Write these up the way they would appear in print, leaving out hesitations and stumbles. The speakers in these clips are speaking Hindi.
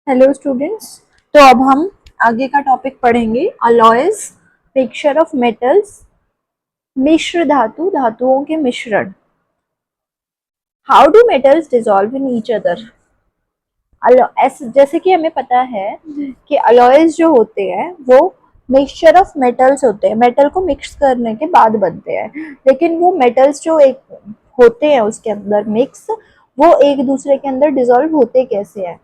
Hello students. तो अब हम आगे का टॉपिक पढ़ेंगे अलॉयज, मिक्सचर ऑफ मेटल्स, मिश्र धातु, धातुओं के मिश्रण। How do metals dissolve in each other. जैसे कि हमें पता है कि अलॉयज जो होते हैं वो मिक्सचर ऑफ मेटल्स होते हैं, मेटल को मिक्स करने के बाद बनते हैं। लेकिन वो मेटल्स जो एक होते हैं उसके अंदर मिक्स, वो एक दूसरे के अंदर डिसॉल्व होते कैसे हैं।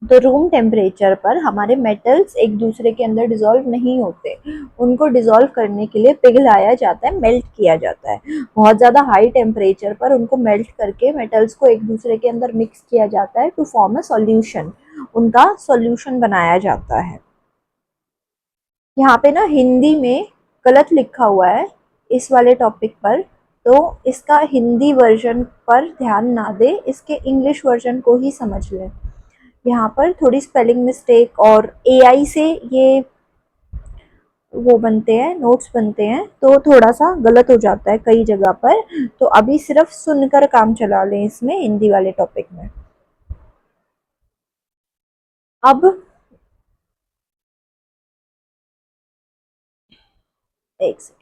तो रूम टेम्परेचर पर हमारे मेटल्स एक दूसरे के अंदर डिसॉल्व नहीं होते, उनको डिसॉल्व करने के लिए पिघलाया जाता है, मेल्ट किया जाता है। बहुत ज़्यादा हाई टेम्परेचर पर उनको मेल्ट करके मेटल्स को एक दूसरे के अंदर मिक्स किया जाता है टू फॉर्म अ सॉल्यूशन, उनका सॉल्यूशन बनाया जाता है। यहाँ पे ना हिंदी में गलत लिखा हुआ है इस वाले टॉपिक पर, तो इसका हिंदी वर्जन पर ध्यान ना दे, इसके इंग्लिश वर्जन को ही समझ लें। यहाँ पर थोड़ी स्पेलिंग मिस्टेक और एआई से ये वो बनते हैं, नोट्स बनते हैं, तो थोड़ा सा गलत हो जाता है कई जगह पर। तो अभी सिर्फ सुनकर काम चला लें इसमें, हिंदी वाले टॉपिक में। अब एक second.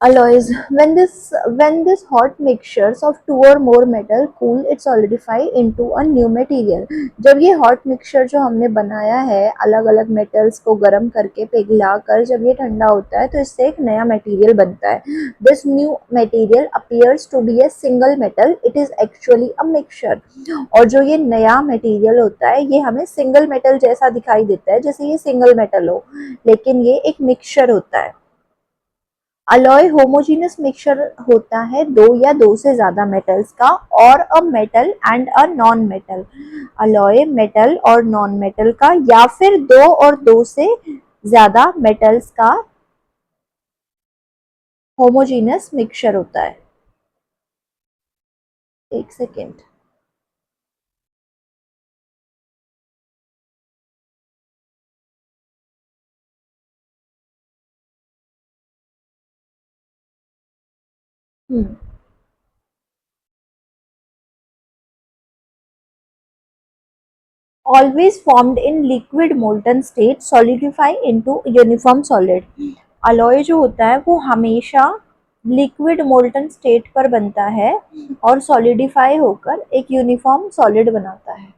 Alloys. When this hot mixtures of two or more metal cool, it solidify into a new material. जब ये hot mixture जो हमने बनाया है अलग अलग metals को गर्म करके पिघला कर, जब ये ठंडा होता है तो इससे एक नया material बनता है. This new material appears to be a single metal. It is actually a mixture. और जो ये नया material होता है ये हमें single metal जैसा दिखाई देता है, जैसे ये single metal हो, लेकिन ये एक mixture होता है। अलॉय होमोजीनियस मिक्सचर होता है दो या दो से ज्यादा मेटल्स का, और a metal and a non metal. Alloy metal और नॉन मेटल का, या फिर दो और दो से ज्यादा मेटल्स का होमोजीनियस मिक्सचर होता है। एक second. Always formed in liquid molten state, solidify into uniform solid. Alloy जो होता है वो हमेशा लिक्विड मोल्टन स्टेट पर बनता है और सॉलिडिफाई होकर एक यूनिफॉर्म सॉलिड बनाता है।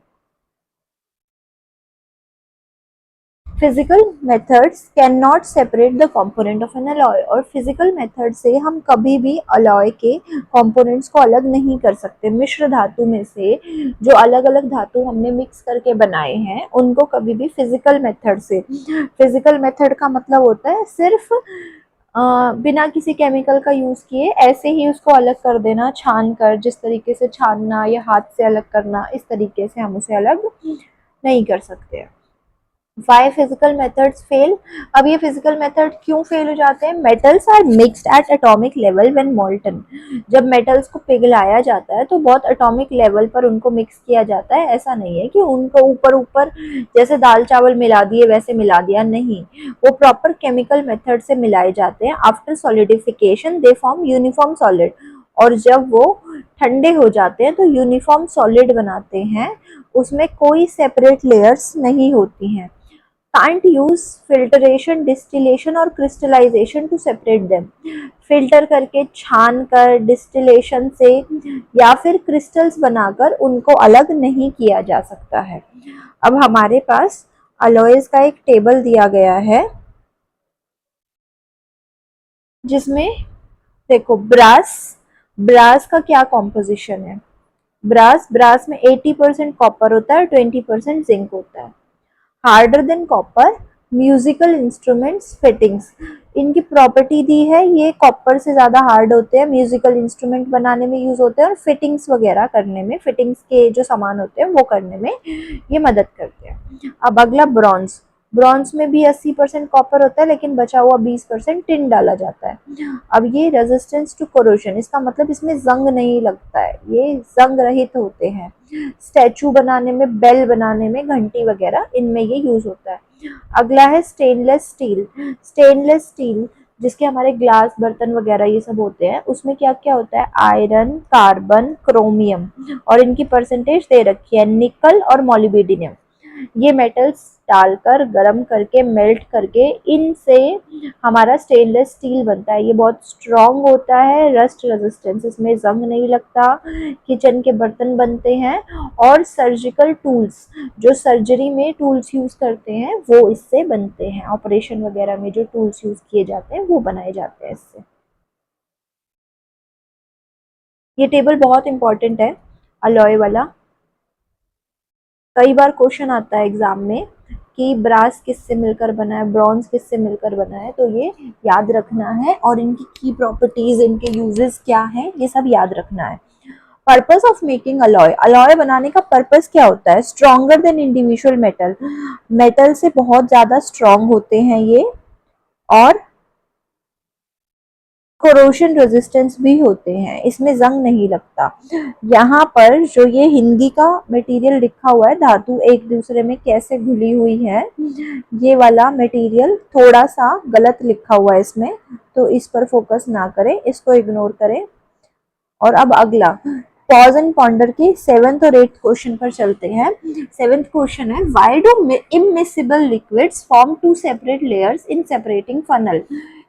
Physical methods can not separate the component of N alloy. और फिजिकल मेथड से हम कभी भी अलॉय के कंपोनेंट्स को अलग नहीं कर सकते। मिश्र धातु में से जो अलग अलग धातु हमने मिक्स करके बनाए हैं उनको कभी भी फिजिकल मेथड से, फिजिकल मेथड का मतलब होता है सिर्फ बिना किसी केमिकल का यूज किए ऐसे ही उसको अलग कर देना, छान कर, जिस तरीके से छानना या हाथ से अलग करना, इस तरीके से हम उसे अलग नहीं कर सकते। Why physical methods fail. अब ये फिजिकल मेथड क्यों फेल हो जाते हैं? Metals are mixed at atomic level when molten. जब मेटल्स को पिघलाया जाता है तो बहुत एटॉमिक लेवल पर उनको मिक्स किया जाता है। ऐसा नहीं है कि उनको ऊपर ऊपर जैसे दाल चावल मिला दिए वैसे मिला दिया, नहीं, वो प्रॉपर केमिकल मेथड से मिलाए जाते हैं। After solidification they form uniform solid. और जब वो ठंडे हो जाते हैं तो यूनिफॉर्म सॉलिड बनाते हैं, उसमें कोई सेपरेट लेयर्स नहीं होती हैं। can't use filtration, distillation और crystallization to separate them. Filter करके, छान कर, डिस्टिलेशन से या फिर क्रिस्टल्स बनाकर उनको अलग नहीं किया जा सकता है। अब हमारे पास अलॉयज का एक टेबल दिया गया है जिसमें देखो ब्रास, ब्रास का क्या कॉम्पोजिशन है। ब्रास में 80% कॉपर होता है, 20% जिंक होता है। Harder than copper, musical instruments fittings. इनकी प्रॉपर्टी दी है, ये कॉपर से ज़्यादा हार्ड होते हैं, म्यूजिकल इंस्ट्रूमेंट बनाने में यूज़ होते हैं और फिटिंग्स वगैरह करने में, फिटिंग्स के जो सामान होते हैं वो करने में ये मदद करते हैं। अब अगला ब्रॉन्ज। ब्रॉन्ज में भी 80% कॉपर होता है, लेकिन बचा हुआ 20% टिन डाला जाता है। अब ये रेजिस्टेंस टू कोरोजन, इसका मतलब इसमें जंग नहीं लगता है, ये जंग रहित होते हैं। स्टैचू बनाने में, बेल बनाने में, घंटी वगैरह इनमें ये यूज होता है। अगला है स्टेनलेस स्टील। स्टेनलेस स्टील जिसके हमारे ग्लास, बर्तन वगैरह ये सब होते हैं, उसमें क्या क्या होता है, आयरन, कार्बन, क्रोमियम, और इनकी परसेंटेज दे रखी है, निकल और मोलिब्डेनम। ये मेटल्स डालकर गर्म करके मेल्ट करके इनसे हमारा स्टेनलेस स्टील बनता है। ये बहुत स्ट्रॉन्ग होता है, रस्ट रेजिस्टेंस, इसमें जंग नहीं लगता, किचन के बर्तन बनते हैं, और सर्जिकल टूल्स, जो सर्जरी में टूल्स यूज करते हैं वो इससे बनते हैं। ऑपरेशन वगैरह में जो टूल्स यूज किए जाते हैं वो बनाए जाते हैं इससे। ये टेबल बहुत इंपॉर्टेंट है अलॉय वाला। कई बार क्वेश्चन आता है एग्जाम में कि ब्रास किससे मिलकर बना है, ब्रॉन्ज किससे मिलकर बना है, तो ये याद रखना है, और इनकी की प्रॉपर्टीज, इनके यूजेस क्या हैं, ये सब याद रखना है। Purpose of making alloy, alloy बनाने का पर्पस क्या होता है, stronger than individual metal, metal से बहुत ज्यादा स्ट्रॉन्ग होते हैं ये, और कोरोशन रेजिस्टेंस भी होते हैं, इसमें जंग नहीं लगता। यहाँ पर जो ये हिंदी का मटेरियल लिखा हुआ है, धातु एक दूसरे में कैसे घुली हुई है, ये वाला मटेरियल थोड़ा सा गलत लिखा हुआ है इसमें, तो इस पर फोकस ना करें, इसको इग्नोर करें। और अब अगला पॉज एंड पॉन्डर के 7th और 8th क्वेश्चन पर चलते हैं। 7th क्वेश्चन है, why do immiscible liquids form two separate layers in separating funnel.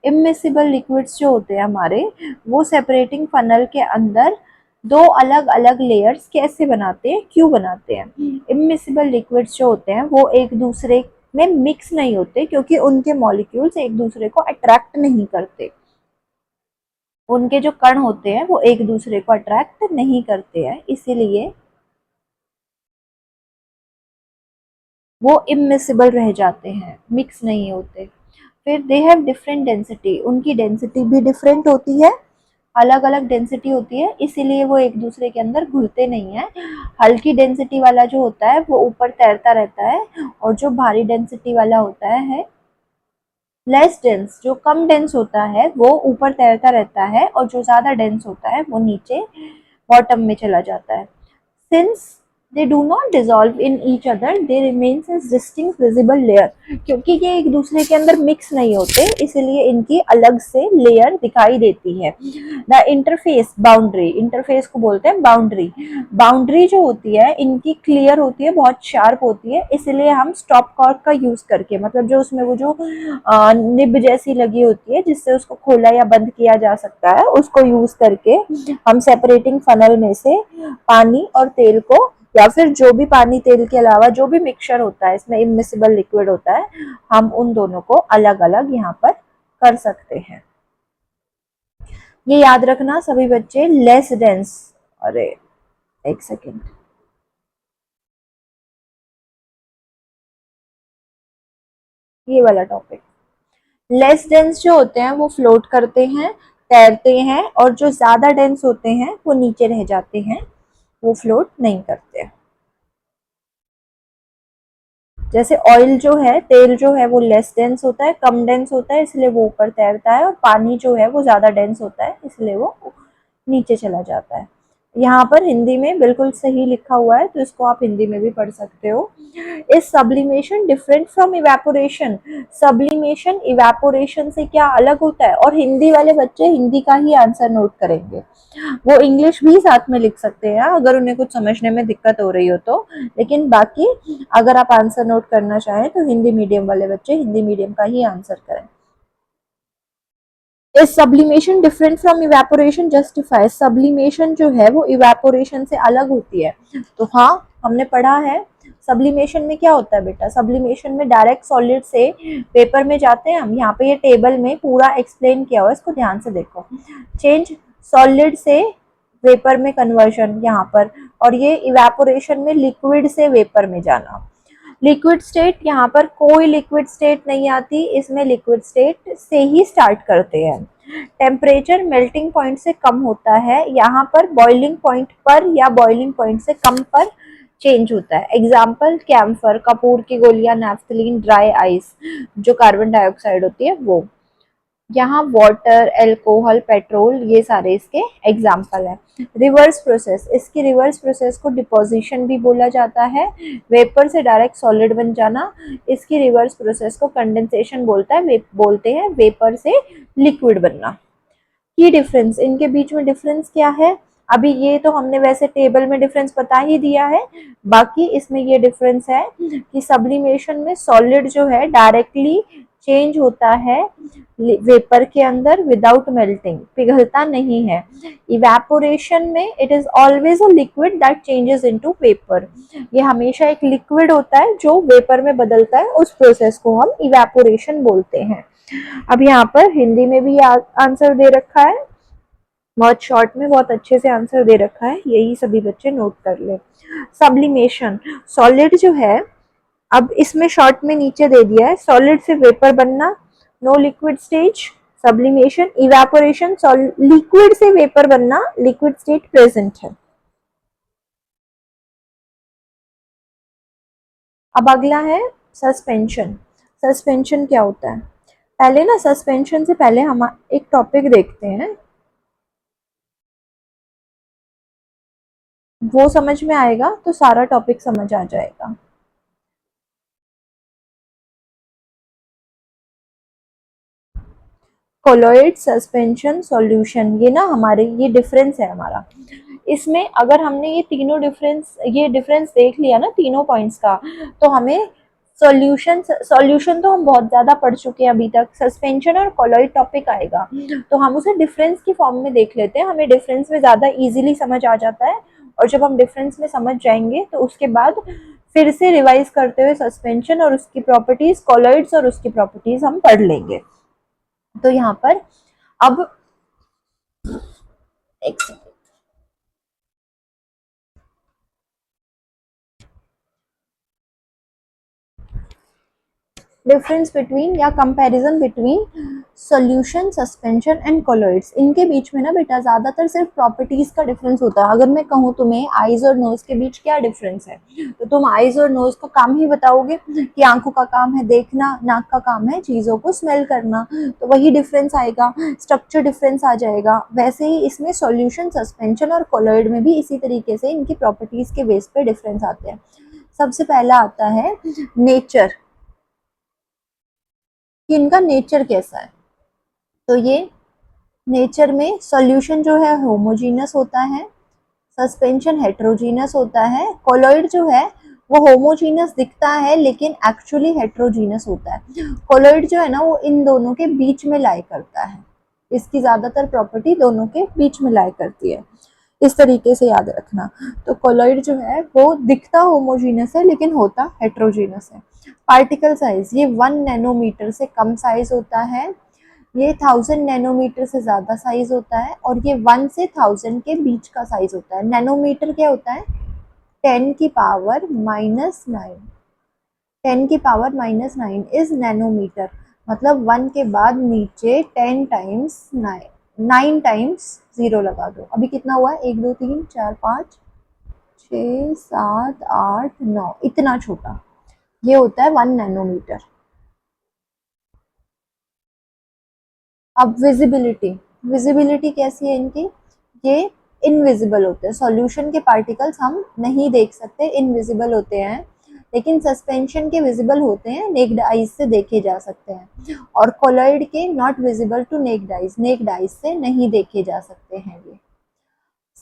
Immiscible liquids जो होते हैं हमारे, वो सेपरेटिंग फनल के अंदर दो अलग अलग लेयर्स कैसे बनाते हैं, क्यों बनाते हैं। इमिसिबल लिक्विड्स जो होते हैं वो एक दूसरे में मिक्स नहीं होते, क्योंकि उनके मॉलिक्यूल्स एक दूसरे को अट्रैक्ट नहीं करते, उनके जो कण होते हैं वो एक दूसरे को अट्रैक्ट नहीं करते हैं, इसीलिए वो इमिसिबल रह जाते हैं, मिक्स नहीं होते। फिर दे हैव डिफरेंट डेंसिटी, उनकी डेंसिटी भी डिफरेंट होती है, अलग अलग डेंसिटी होती है, इसीलिए वो एक दूसरे के अंदर घुलते नहीं है। हल्की डेंसिटी वाला जो होता है वो ऊपर तैरता रहता है, और जो भारी डेंसिटी वाला होता है लेस डेंस, जो कम डेंस होता है वो ऊपर तैरता रहता है, और जो ज्यादा डेंस होता है वो नीचे बॉटम में चला जाता है। Since they do not dissolve in each other, they remains as distinct visible layer, क्योंकि ये एक दूसरे के अंदर मिक्स नहीं होते, इसलिए इनकी अलग से लेयर दिखाई देती है। द इंटरफेस बाउंड्री, इंटरफेस को बोलते हैं बाउंड्री, बाउंड्री जो होती है इनकी क्लियर होती है, बहुत शार्प होती है, इसलिए हम स्टॉप कॉर्क का यूज करके, मतलब जो उसमें वो जो निब जैसी लगी होती है जिससे उसको खोला या बंद किया जा सकता है, उसको यूज करके हम सेपरेटिंग फनल में से पानी और तेल को, या फिर जो भी पानी तेल के अलावा जो भी मिक्सचर होता है इसमें इमिसिबल लिक्विड होता है, हम उन दोनों को अलग अलग यहाँ पर कर सकते हैं। ये याद रखना सभी बच्चे, लेस डेंस, अरे एक सेकेंड, ये वाला टॉपिक, लेस डेंस जो होते हैं वो फ्लोट करते हैं, तैरते हैं, और जो ज्यादा डेंस होते हैं वो नीचे रह जाते हैं, वो फ्लोट नहीं करते। जैसे ऑयल जो है, तेल जो है वो लेस डेंस होता है, कम डेंस होता है, इसलिए वो ऊपर तैरता है, और पानी जो है वो ज्यादा डेंस होता है, इसलिए वो नीचे चला जाता है। यहाँ पर हिंदी में बिल्कुल सही लिखा हुआ है, तो इसको आप हिंदी में भी पढ़ सकते हो। Is sublimation different from evaporation, sublimation evaporation से क्या अलग होता है, और हिंदी वाले बच्चे हिंदी का ही आंसर नोट करेंगे, वो इंग्लिश भी साथ में लिख सकते हैं अगर उन्हें कुछ समझने में दिक्कत हो रही हो तो, लेकिन बाकी अगर आप आंसर नोट करना चाहें तो हिंदी मीडियम वाले बच्चे हिंदी मीडियम का ही आंसर करें। Is sublimation different from evaporation, justify, sublimation जो है वो इवेपोरेशन से अलग होती है, तो हाँ हमने पढ़ा है। सब्लिमेशन में क्या होता है बेटा, सब्लिमेशन में डायरेक्ट सॉलिड से पेपर में जाते हैं हम, यहाँ पे ये टेबल में पूरा एक्सप्लेन किया हुआ है, इसको ध्यान से देखो। चेंज सॉलिड से वेपर में कन्वर्शन यहाँ पर, और ये इवेपोरेशन में लिक्विड से वेपर में जाना। लिक्विड स्टेट, यहाँ पर कोई लिक्विड स्टेट नहीं आती, इसमें लिक्विड स्टेट से ही स्टार्ट करते हैं। टेम्परेचर मेल्टिंग पॉइंट से कम होता है, यहाँ पर बॉइलिंग पॉइंट पर या बॉइलिंग पॉइंट से कम पर चेंज होता है। एग्जाम्पल कैम्फर, कपूर की गोलियां, नैफ्थलीन, ड्राई आइस जो कार्बन डाइऑक्साइड होती है वो। यहाँ वाटर, एल्कोहल, पेट्रोल ये सारे इसके एग्जाम्पल है। रिवर्स प्रोसेस, इसकी रिवर्स प्रोसेस को डिपोजिशन भी बोला जाता है। वेपर से डायरेक्ट सॉलिड बन जाना, इसकी रिवर्स प्रोसेस को कंडेंसेशन बोलते हैं। वेपर से लिक्विड बनना। की डिफरेंस, इनके बीच में डिफरेंस क्या है? अभी ये तो हमने वैसे टेबल में डिफरेंस बता ही दिया है, बाकी इसमें ये डिफरेंस है कि सब्लिमेशन में सॉलिड जो है डायरेक्टली चेंज होता है वेपर के अंदर विदाउट मेल्टिंग, पिघलता नहीं है। इवेपोरेशन में it is always a liquid that changes into vapour, ये हमेशा एक लिक्विड होता है जो वेपर में बदलता है, उस प्रोसेस को हम इवेपोरेशन बोलते हैं। अब यहाँ पर हिंदी में भी आंसर दे रखा है, बहुत शॉर्ट में बहुत अच्छे से आंसर दे रखा है, यही सभी बच्चे नोट कर ले। सब्लिमेशन, सॉलिड जो है, अब इसमें शॉर्ट में नीचे दे दिया है, सॉलिड से वेपर बनना, no liquid stage. Sublimation, evaporation, liquid से वेपर बनना, लिक्विड स्टेट प्रेजेंट है। अब अगला है सस्पेंशन। सस्पेंशन क्या होता है? पहले ना सस्पेंशन से पहले हम एक टॉपिक देखते हैं, वो समझ में आएगा तो सारा टॉपिक समझ आ जाएगा। कोलॉइड, सस्पेंशन, सॉल्यूशन, ये ना हमारे ये डिफरेंस है हमारा। इसमें अगर हमने ये डिफरेंस देख लिया ना तीनों पॉइंट्स का, तो हमें सॉल्यूशन तो हम बहुत ज्यादा पढ़ चुके हैं अभी तक, सस्पेंशन और कोलॉइड टॉपिक आएगा तो हम उसे डिफरेंस की फॉर्म में देख लेते हैं, हमें डिफरेंस में ज्यादा इजीली समझ आ जाता है। और जब हम डिफरेंस में समझ जाएंगे तो उसके बाद फिर से रिवाइज करते हुए सस्पेंशन और उसकी प्रॉपर्टीज, कोलॉइड्स और उसकी प्रॉपर्टीज हम पढ़ लेंगे। तो यहाँ पर अब एक डिफरेंस बिटवीन या comparison between solution, suspension and colloids, इनके बीच में ना बेटा ज्यादातर सिर्फ प्रॉपर्टीज का डिफरेंस होता है। अगर मैं कहूँ तुम्हें आईज और नोज के बीच क्या डिफरेंस है, तो तुम आईज और नोज का काम ही बताओगे कि आंखों का काम है देखना, नाक का काम है चीजों को स्मेल करना, तो वही डिफरेंस आएगा, स्ट्रक्चर डिफरेंस आ जाएगा। वैसे ही इसमें सॉल्यूशन, सस्पेंशन और कोलॉइड में भी इसी तरीके से इनकी प्रॉपर्टीज के बेस पे डिफरेंस आते हैं। सबसे पहला आता है नेचर, कि इनका नेचर कैसा है। तो ये नेचर में सॉल्यूशन जो है होमोजीनस होता है, सस्पेंशन हेट्रोजीनस होता है, कोलॉइड जो है वो होमोजीनस दिखता है लेकिन एक्चुअली हेट्रोजीनस होता है। कोलॉइड जो है ना वो इन दोनों के बीच में लाई करता है, इसकी ज्यादातर प्रॉपर्टी दोनों के बीच में लाई करती है, इस तरीके से याद रखना। तो कोलॉइड जो है वो दिखता होमोजीनस है लेकिन होता हेट्रोजीनस है। पार्टिकल साइज, ये 1 नैनोमीटर से कम साइज होता है, ये 1000 नैनोमीटर से ज्यादा साइज होता है, और ये 1 से 1000 के बीच का साइज होता है। नैनोमीटर क्या होता है? 10⁻⁹ 10⁻⁹ इज नैनोमीटर, मतलब 1 के बाद नीचे 10 टाइम्स 9 टाइम्स 0 लगा दो। अभी कितना हुआ है? 1 2 3 4 5 6 7 8 9, इतना छोटा, ये होता है 1 नैनोमीटर। अब विजिबिलिटी, विजिबिलिटी कैसी है इनकी? ये इनविजिबल होते हैं, सॉल्यूशन के पार्टिकल्स हम नहीं देख सकते, इनविजिबल होते हैं, लेकिन सस्पेंशन के विजिबल होते हैं, नेक्ड आइज से देखे जा सकते हैं, और कोलॉइड के not visible to naked eyes से नहीं देखे जा सकते हैं ये।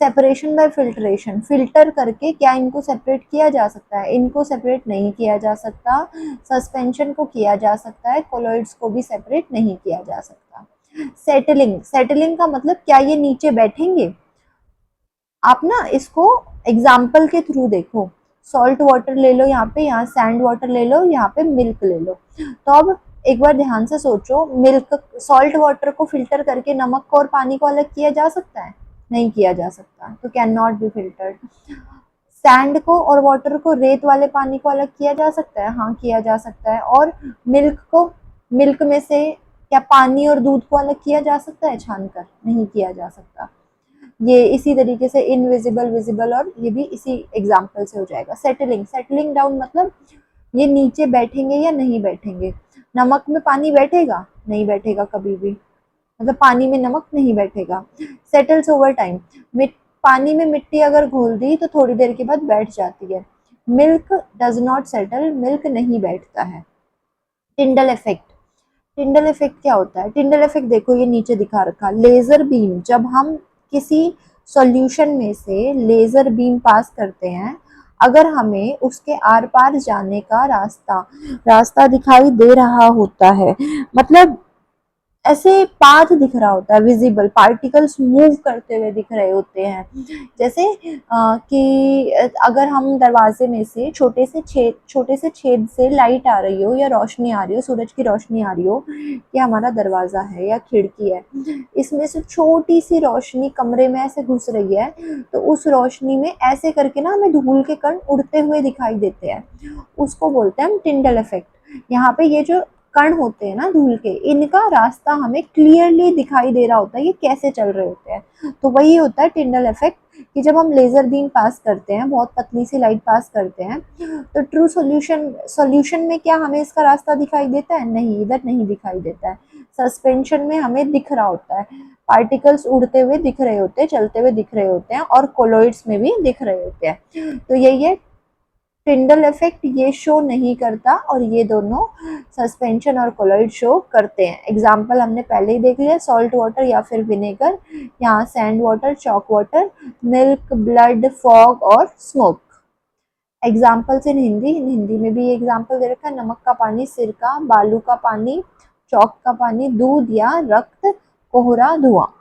सेपरेशन बाय फिल्ट्रेशन, फिल्टर करके क्या इनको सेपरेट किया जा सकता है? इनको सेपरेट नहीं किया जा सकता। सस्पेंशन को किया जा सकता है, कोलॉइड्स को भी सेपरेट नहीं किया जा सकता। सेटलिंग, सेटलिंग का मतलब क्या ये नीचे बैठेंगे? आप ना इसको एग्जाम्पल के थ्रू देखो, सॉल्ट वाटर ले लो, यहाँ पे, यहाँ सैंड वाटर ले लो, यहाँ पे मिल्क ले लो। तो अब एक बार ध्यान से सोचो, मिल्क, सॉल्ट वाटर को फिल्टर करके नमक को और पानी को अलग किया जा सकता है? नहीं किया जा सकता, तो can not be filtered. Sand को और वाटर को, रेत वाले पानी को अलग किया जा सकता है? हाँ किया जा सकता है। और मिल्क को, मिल्क में से क्या पानी और दूध को अलग किया जा सकता है छानकर? नहीं किया जा सकता। ये इसी तरीके से इनविजिबल, विजिबल, और ये भी इसी एग्जाम्पल से हो जाएगा। सेटलिंग, सेटलिंग डाउन मतलब ये नीचे बैठेंगे या नहीं बैठेंगे। नमक में पानी बैठेगा? नहीं बैठेगा कभी भी, मतलब पानी में नमक नहीं बैठेगा। सेटल्स ओवर टाइम, पानी में मिट्टी अगर घोल दी तो थोड़ी देर के बाद बैठ जाती है। Milk does not settle, milk नहीं बैठता है। टिंडल इफेक्ट, टिंडल इफेक्ट क्या होता है? टिंडल इफेक्ट देखो ये नीचे दिखा रखा, लेजर बीम, जब हम किसी सॉल्यूशन में से लेजर बीम पास करते हैं, अगर हमें उसके आर पार जाने का रास्ता रास्ता दिखाई दे रहा होता है, मतलब ऐसे पाथ दिख रहा होता है, विजिबल पार्टिकल्स मूव करते हुए दिख रहे होते हैं। जैसे कि अगर हम दरवाजे में से छोटे से छेद से लाइट आ रही हो या रोशनी आ रही हो, सूरज की रोशनी आ रही हो, या हमारा दरवाजा है या खिड़की है, इसमें से छोटी सी रोशनी कमरे में ऐसे घुस रही है, तो उस रोशनी में ऐसे करके ना हमें धूल के कण उड़ते हुए दिखाई देते हैं, उसको बोलते हैं हम टिंडल इफेक्ट। यहाँ पे ये जो कण होते हैं ना धूल के, इनका रास्ता हमें क्लियरली दिखाई दे रहा होता है, ये कैसे चल रहे होते हैं। तो वही होता है टिंडल इफेक्ट, कि जब हम लेजर बीम पास करते हैं, बहुत पतली सी लाइट पास करते हैं, तो ट्रू सॉल्यूशन में क्या हमें इसका रास्ता दिखाई देता है? नहीं, इधर नहीं दिखाई देता है। सस्पेंशन में हमें दिख रहा होता है, पार्टिकल्स उड़ते हुए दिख रहे होते हैं, चलते हुए दिख रहे होते हैं, और कोलॉइड्स में भी दिख रहे होते हैं। तो यही है टिंडल इफेक्ट, ये शो नहीं करता, और ये दोनों सस्पेंशन और कोलॉइड शो करते हैं। एग्जाम्पल हमने पहले ही देख लिया, सॉल्ट वाटर या फिर विनेगर, यहाँ sand water, chalk water, milk, blood, fog और स्मोक। एग्जाम्पल्स इन हिंदी में भी एग्जाम्पल दे रखा है, नमक का पानी, सिरका, बालू का पानी, चौक का पानी, दूध या रक्त, कोहरा, धुआं।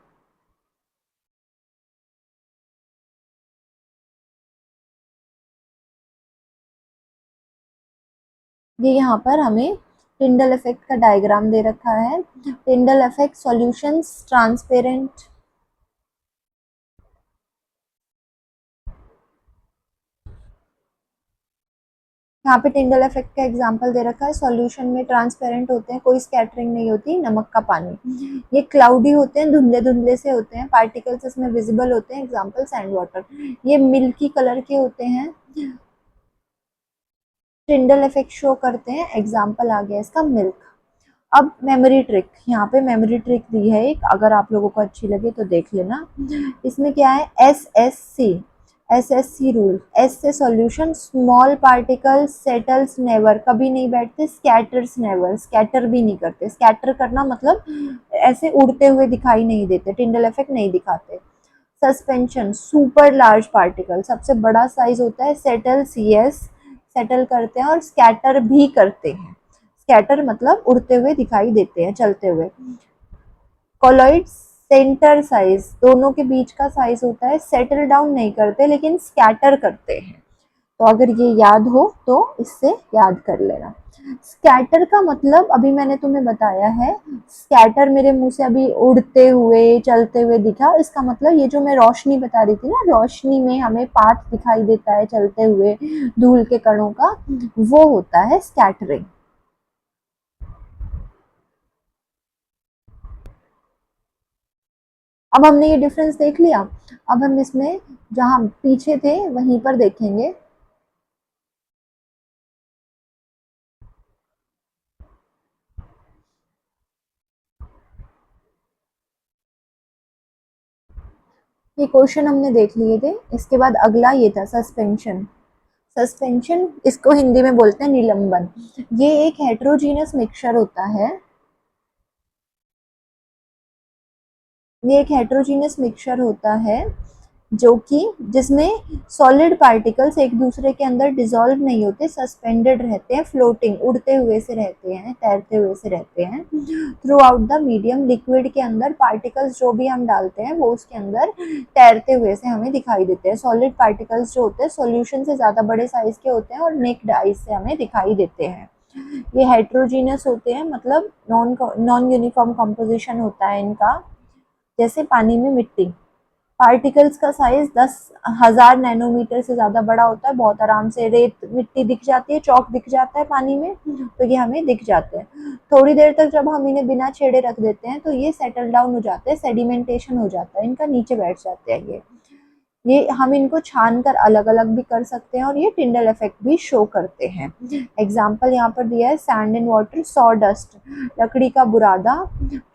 ये यहाँ पर हमें टिंडल इफेक्ट का डायग्राम दे रखा है। टिंडल इफेक्ट सॉल्यूशंस ट्रांसपेरेंट, यहाँ पे टिंडल इफेक्ट का एग्जांपल दे रखा है, सॉल्यूशन में ट्रांसपेरेंट होते हैं, कोई स्कैटरिंग नहीं होती, नमक का पानी। ये क्लाउडी होते हैं, धुंधले धुंधले से होते हैं, पार्टिकल्स इसमें विजिबल होते हैं, एग्जांपल सैंड वाटर। ये मिल्की कलर के होते हैं, टिंडल इफेक्ट शो करते हैं, एग्जांपल आ गया इसका मिल्क। अब मेमोरी ट्रिक, यहाँ पे मेमोरी ट्रिक दी है एक, अगर आप लोगों को अच्छी लगे तो देख लेना। इसमें क्या है, S S C rule, S से solution, small particle settles never, कभी नहीं बैठते, स्कैटर्स नेवर, स्कैटर भी नहीं करते। स्कैटर करना मतलब ऐसे उड़ते हुए दिखाई नहीं देते, टिंडल इफेक्ट नहीं दिखाते। सस्पेंशन, सुपर लार्ज पार्टिकल, सबसे बड़ा साइज होता है। सेटल्स, यस सेटल करते हैं और स्कैटर भी करते हैं। स्कैटर मतलब उड़ते हुए दिखाई देते हैं, चलते हुए। कोलॉइड, सेंटर साइज, दोनों के बीच का साइज होता है, सेटल डाउन नहीं करते लेकिन स्कैटर करते हैं। तो अगर ये याद हो तो इससे याद कर लेना। स्कैटर का मतलब अभी मैंने तुम्हें बताया है, स्कैटर मेरे मुंह से अभी उड़ते हुए चलते हुए दिखा, इसका मतलब ये जो मैं रोशनी बता रही थी ना, रोशनी में हमें पाथ दिखाई देता है चलते हुए धूल के कणों का, वो होता है स्कैटरिंग। अब हमने ये डिफरेंस देख लिया, अब हम इसमें जहाँ पीछे थे वहीं पर देखेंगे। ये क्वेश्चन हमने देख लिए थे, इसके बाद अगला ये था सस्पेंशन। सस्पेंशन, इसको हिंदी में बोलते हैं निलंबन। ये एक हेट्रोजीनस मिक्सचर होता है, ये एक हेट्रोजीनस मिक्सचर होता है जो कि जिसमें सॉलिड पार्टिकल्स एक दूसरे के अंदर डिसॉल्व नहीं होते, सस्पेंडेड रहते हैं, फ्लोटिंग, उड़ते हुए से रहते हैं, तैरते हुए से रहते हैं through out the medium. Liquid के अंदर पार्टिकल्स जो भी हम डालते हैं वो उसके अंदर तैरते हुए से हमें दिखाई देते हैं। सॉलिड पार्टिकल्स जो होते हैं सॉल्यूशन से ज़्यादा बड़े साइज के होते हैं और नेक्ड आइज से हमें दिखाई देते हैं। ये हेट्रोजीनस होते हैं, मतलब नॉन नॉन यूनिफॉर्म कंपोजिशन होता है इनका, जैसे पानी में मिट्टी। पार्टिकल्स का साइज 10,000 नैनोमीटर से ज़्यादा बड़ा होता है। बहुत आराम से रेत मिट्टी दिख जाती है, चौक दिख जाता है पानी में, तो ये हमें दिख जाते हैं। थोड़ी देर तक जब हम इन्हें बिना छेड़े रख देते हैं तो ये सेटल डाउन हो जाते हैं, सेडिमेंटेशन हो जाता है इनका, नीचे बैठ जाते हैं ये हम इनको छान कर अलग अलग भी कर सकते हैं और ये टिंडल इफेक्ट भी शो करते हैं। एग्जाम्पल यहाँ पर दिया है, sand in water, saw dust, लकड़ी का बुरादा,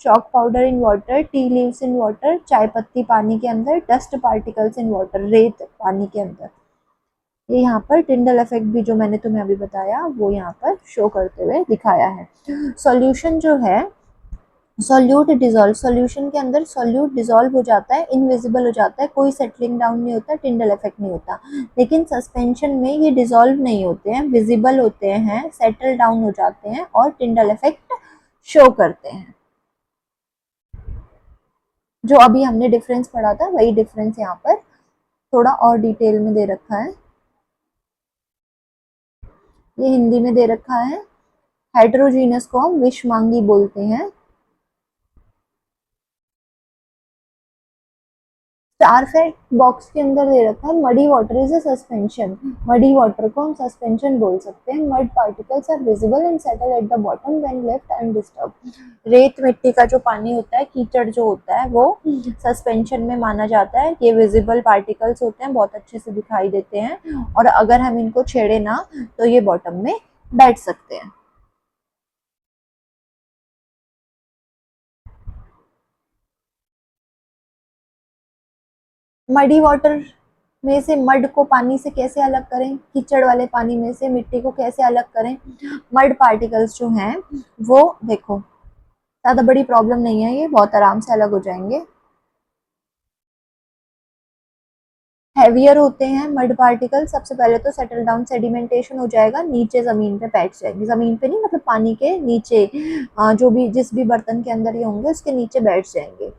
chalk powder in water, tea leaves in water, चाय पत्ती पानी के अंदर, डस्ट पार्टिकल्स इन वाटर, रेत पानी के अंदर। ये यहाँ पर टिंडल इफेक्ट भी जो मैंने तुम्हें अभी बताया वो यहाँ पर शो करते हुए दिखाया है। सॉल्यूशन जो है, सॉल्यूट डिजॉल्व, सॉल्यूशन के अंदर सॉल्यूट डिजॉल्व हो जाता है, इनविजिबल हो जाता है, कोई सेटलिंग डाउन नहीं होता, टिंडल इफेक्ट नहीं होता। लेकिन सस्पेंशन में ये डिजॉल्व नहीं होते हैं, विजिबल होते हैं, सेटल डाउन हो जाते हैं और टिंडल इफेक्ट शो करते हैं। जो अभी हमने डिफरेंस पढ़ा था वही डिफरेंस यहाँ पर थोड़ा और डिटेल में दे रखा है। ये हिंदी में दे रखा है। हेटेरोजीनस को हम विषमांगी बोलते हैं। स्टार फैक्ट बॉक्स के अंदर दे रखा है, muddy water is a suspension. Muddy water को हम सस्पेंशन बोल सकते हैं। Mud particles are visible and settle at the bottom when left undisturb. रेत मिट्टी का जो पानी होता है, कीचड़ जो होता है, वो सस्पेंशन में माना जाता है। ये विजिबल पार्टिकल्स होते हैं, बहुत अच्छे से दिखाई देते हैं और अगर हम इनको छेड़े ना तो ये बॉटम में बैठ सकते हैं। मडी वाटर में से मड को पानी से कैसे अलग करें, कीचड़ वाले पानी में से मिट्टी को कैसे अलग करें। मड पार्टिकल्स जो हैं वो देखो ज़्यादा बड़ी प्रॉब्लम नहीं है, ये बहुत आराम से अलग हो जाएंगे। हैवियर होते हैं मड पार्टिकल। सबसे पहले तो सेटल डाउन, सेडिमेंटेशन हो जाएगा, नीचे ज़मीन पे बैठ जाएंगे, ज़मीन पे नहीं मतलब पानी के नीचे, जो भी जिस भी बर्तन के अंदर ये होंगे उसके नीचे बैठ जाएंगे।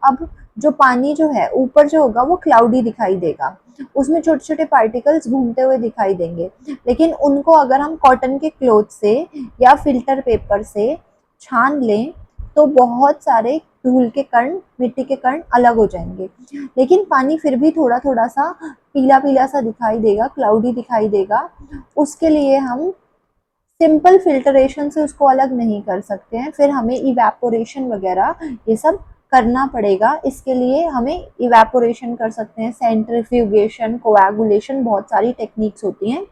अब जो पानी जो है ऊपर जो होगा वो क्लाउडी दिखाई देगा, उसमें छोटे छोटे पार्टिकल्स घूमते हुए दिखाई देंगे, लेकिन उनको अगर हम कॉटन के क्लॉथ से या फिल्टर पेपर से छान लें तो बहुत सारे धूल के कण, मिट्टी के कण अलग हो जाएंगे। लेकिन पानी फिर भी थोड़ा थोड़ा सा पीला पीला सा दिखाई देगा, क्लाउडी दिखाई देगा। उसके लिए हम सिंपल फिल्टरेशन से उसको अलग नहीं कर सकते हैं, फिर हमें इवेपोरेशन वगैरह ये सब करना पड़ेगा। इसके लिए हमें इवेपोरेशन कर सकते हैं, सेंट्रीफ्यूगेशन, कोएगुलेशन, बहुत सारी टेक्निक्स होती हैं,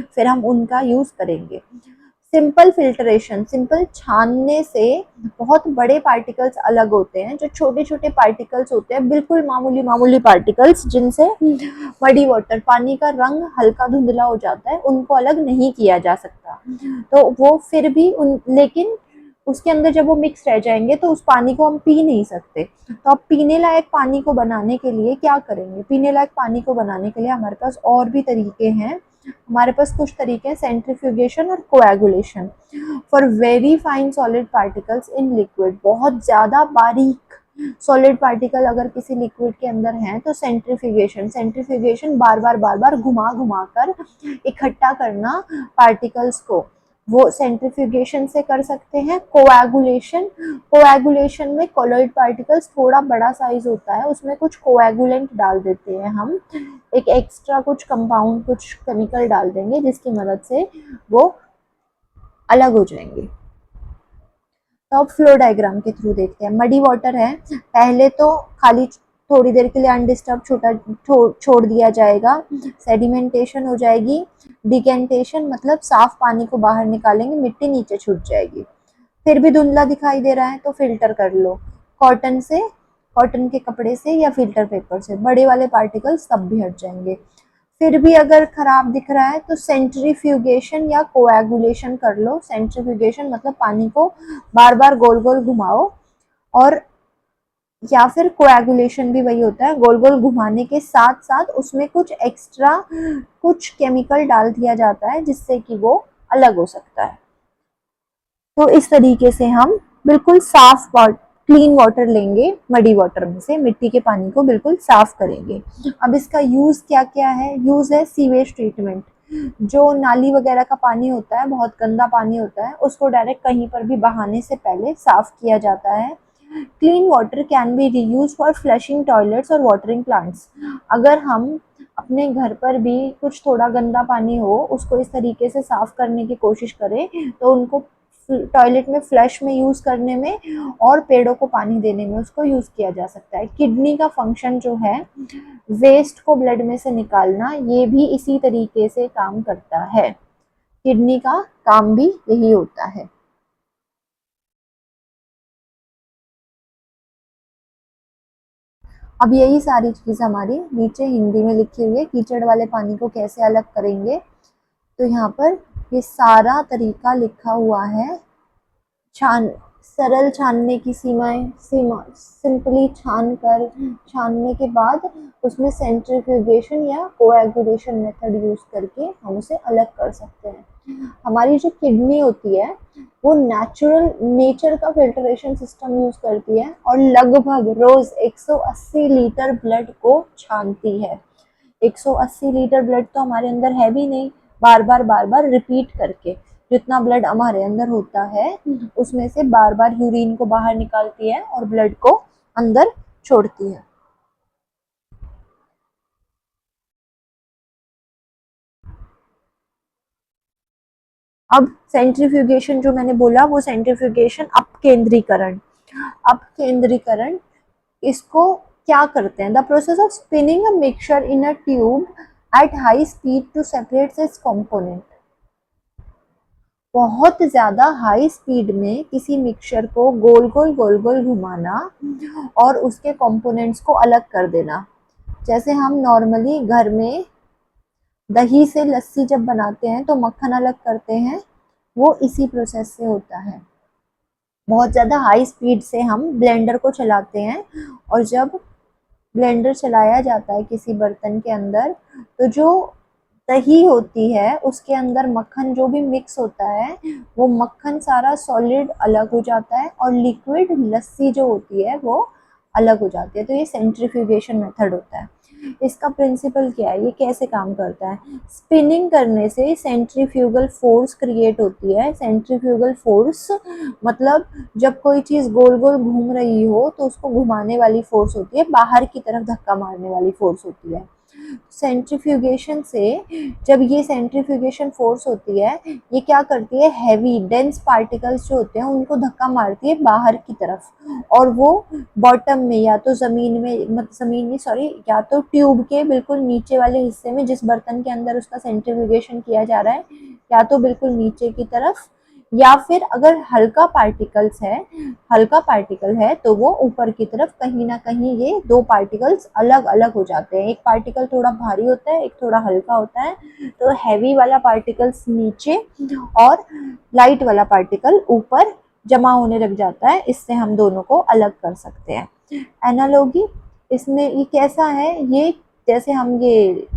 फिर हम उनका यूज़ करेंगे। सिंपल फिल्टरेशन, सिंपल छानने से बहुत बड़े पार्टिकल्स अलग होते हैं। जो छोटे छोटे पार्टिकल्स होते हैं, बिल्कुल मामूली मामूली पार्टिकल्स, जिनसे मडी वाटर, पानी का रंग हल्का धुंधला हो जाता है, उनको अलग नहीं किया जा सकता। तो वो फिर भी लेकिन उसके अंदर जब वो मिक्स रह जाएंगे तो उस पानी को हम पी नहीं सकते। तो अब पीने लायक पानी को बनाने के लिए क्या करेंगे, पीने लायक पानी को बनाने के लिए हमारे पास और भी तरीके हैं। हमारे पास कुछ तरीके हैं, सेंट्रीफ्यूगेशन और coagulation for very fine solid particles in liquid. बहुत ज़्यादा बारीक सॉलिड पार्टिकल अगर किसी लिक्विड के अंदर हैं तो सेंट्रीफ्यूगेशन, सेंट्रीफ्यूगेशन बार बार घुमा घुमा कर इकट्ठा करना पार्टिकल्स को, वो सेंट्रीफ्यूगेशन से कर सकते हैं। कोएगुलेशन, कोएगुलेशन में कोलॉइड पार्टिकल्स थोड़ा बड़ा साइज होता है, उसमें कुछ कोएगुलेंट डाल देते हैं हम, एक एक्स्ट्रा कुछ कंपाउंड, कुछ केमिकल डाल देंगे जिसकी मदद से वो अलग हो जाएंगे। तो अब फ्लो डायग्राम के थ्रू देखते हैं। मडी वाटर है, पहले तो खाली थोड़ी देर के लिए अनडिस्टर्ब छोड़ दिया जाएगा, सेडिमेंटेशन हो जाएगी, डिकेंटेशन मतलब साफ पानी को बाहर निकालेंगे, मिट्टी नीचे छूट जाएगी। फिर भी धुंधला दिखाई दे रहा है तो फिल्टर कर लो कॉटन से, कॉटन के कपड़े से या फिल्टर पेपर से, बड़े वाले पार्टिकल्स तब भी हट जाएंगे। फिर भी अगर खराब दिख रहा है तो सेंट्रीफ्यूगेशन या कोएगुलेशन कर लो। सेंट्रीफ्यूगेशन मतलब पानी को बार बार गोल गोल घुमाओ, और या फिर कोएगुलेशन भी वही होता है, गोल गोल घुमाने के साथ साथ उसमें कुछ एक्स्ट्रा कुछ केमिकल डाल दिया जाता है जिससे कि वो अलग हो सकता है। तो इस तरीके से हम बिल्कुल साफ क्लीन वाटर लेंगे, मडी वाटर में से मिट्टी के पानी को बिल्कुल साफ करेंगे। अब इसका यूज़ क्या क्या है, यूज़ है सीवेज ट्रीटमेंट। जो नाली वगैरह का पानी होता है, बहुत गंदा पानी होता है, उसको डायरेक्ट कहीं पर भी बहाने से पहले साफ किया जाता है। Clean water can be reuse for flushing toilets और वाटरिंग प्लांट्स। अगर हम अपने घर पर भी कुछ थोड़ा गंदा पानी हो उसको इस तरीके से साफ करने की कोशिश करें तो उनको टॉयलेट में फ्लश में यूज़ करने में और पेड़ों को पानी देने में उसको यूज़ किया जा सकता है। किडनी का फंक्शन जो है वेस्ट को ब्लड में से निकालना, ये भी इसी तरीके से काम करता है। किडनी का काम भी यही होता है। अब यही सारी चीज़ हमारी नीचे हिंदी में लिखी हुई है, कीचड़ वाले पानी को कैसे अलग करेंगे। तो यहाँ पर ये सारा तरीका लिखा हुआ है। छान सरल छानने की सीमा सिंपली छानने के बाद उसमें सेंट्रीफ्यूगेशन या कोएगुलेशन मेथड यूज करके हम उसे अलग कर सकते हैं। हमारी जो किडनी होती है वो नेचर का फिल्ट्रेशन सिस्टम यूज करती है और लगभग रोज 180 लीटर ब्लड को छानती है। 180 लीटर ब्लड तो हमारे अंदर है भी नहीं, बार बार रिपीट करके जितना ब्लड हमारे अंदर होता है उसमें से बार बार यूरिन को बाहर निकालती है और ब्लड को अंदर छोड़ती है। अब सेंट्रीफ्यूगेशन जो मैंने बोला वो सेंट्रीफ्यूगेशन अपकेंद्रीकरण इसको क्या करते हैं? The process of spinning a mixture in a tube at high speed to separate its component. बहुत ज़्यादा हाई स्पीड में किसी मिक्सचर को गोल गोल घुमाना और उसके कंपोनेंट्स को अलग कर देना। जैसे हम नॉर्मली घर में दही से लस्सी जब बनाते हैं तो मक्खन अलग करते हैं, वो इसी प्रोसेस से होता है। बहुत ज़्यादा हाई स्पीड से हम ब्लेंडर को चलाते हैं और जब ब्लेंडर चलाया जाता है किसी बर्तन के अंदर तो जो दही होती है उसके अंदर मक्खन जो भी मिक्स होता है वो मक्खन सारा सॉलिड अलग हो जाता है और लिक्विड लस्सी जो होती है वो अलग हो जाती है। तो ये सेंट्रीफ्यूगेशन मेथड होता है। इसका प्रिंसिपल क्या है, ये कैसे काम करता है? स्पिनिंग करने से सेंट्रीफ्यूगल फोर्स क्रिएट होती है। सेंट्रीफ्यूगल फोर्स मतलब जब कोई चीज़ गोल गोल घूम रही हो तो उसको घुमाने वाली फोर्स होती है, बाहर की तरफ धक्का मारने वाली फोर्स होती है। सेंट्रीफ्यूगेशन से जब ये सेंट्रीफ्यूगेशन फोर्स होती है ये क्या करती है, हैवी डेंस पार्टिकल्स जो होते हैं उनको धक्का मारती है बाहर की तरफ और वो बॉटम में या तो ज़मीन में सॉरी या तो ट्यूब के बिल्कुल नीचे वाले हिस्से में जिस बर्तन के अंदर उसका सेंट्रीफ्यूगेशन किया जा रहा है या तो बिल्कुल नीचे की तरफ या फिर अगर हल्का पार्टिकल है तो वो ऊपर की तरफ कहीं ना कहीं ये दो पार्टिकल्स अलग अलग हो जाते हैं। एक पार्टिकल थोड़ा भारी होता है, एक थोड़ा हल्का होता है। तो हैवी वाला पार्टिकल्स नीचे और लाइट वाला पार्टिकल ऊपर जमा होने लग जाता है। इससे हम दोनों को अलग कर सकते हैं। एनालॉगी इसमें ये कैसा है, ये जैसे हम ये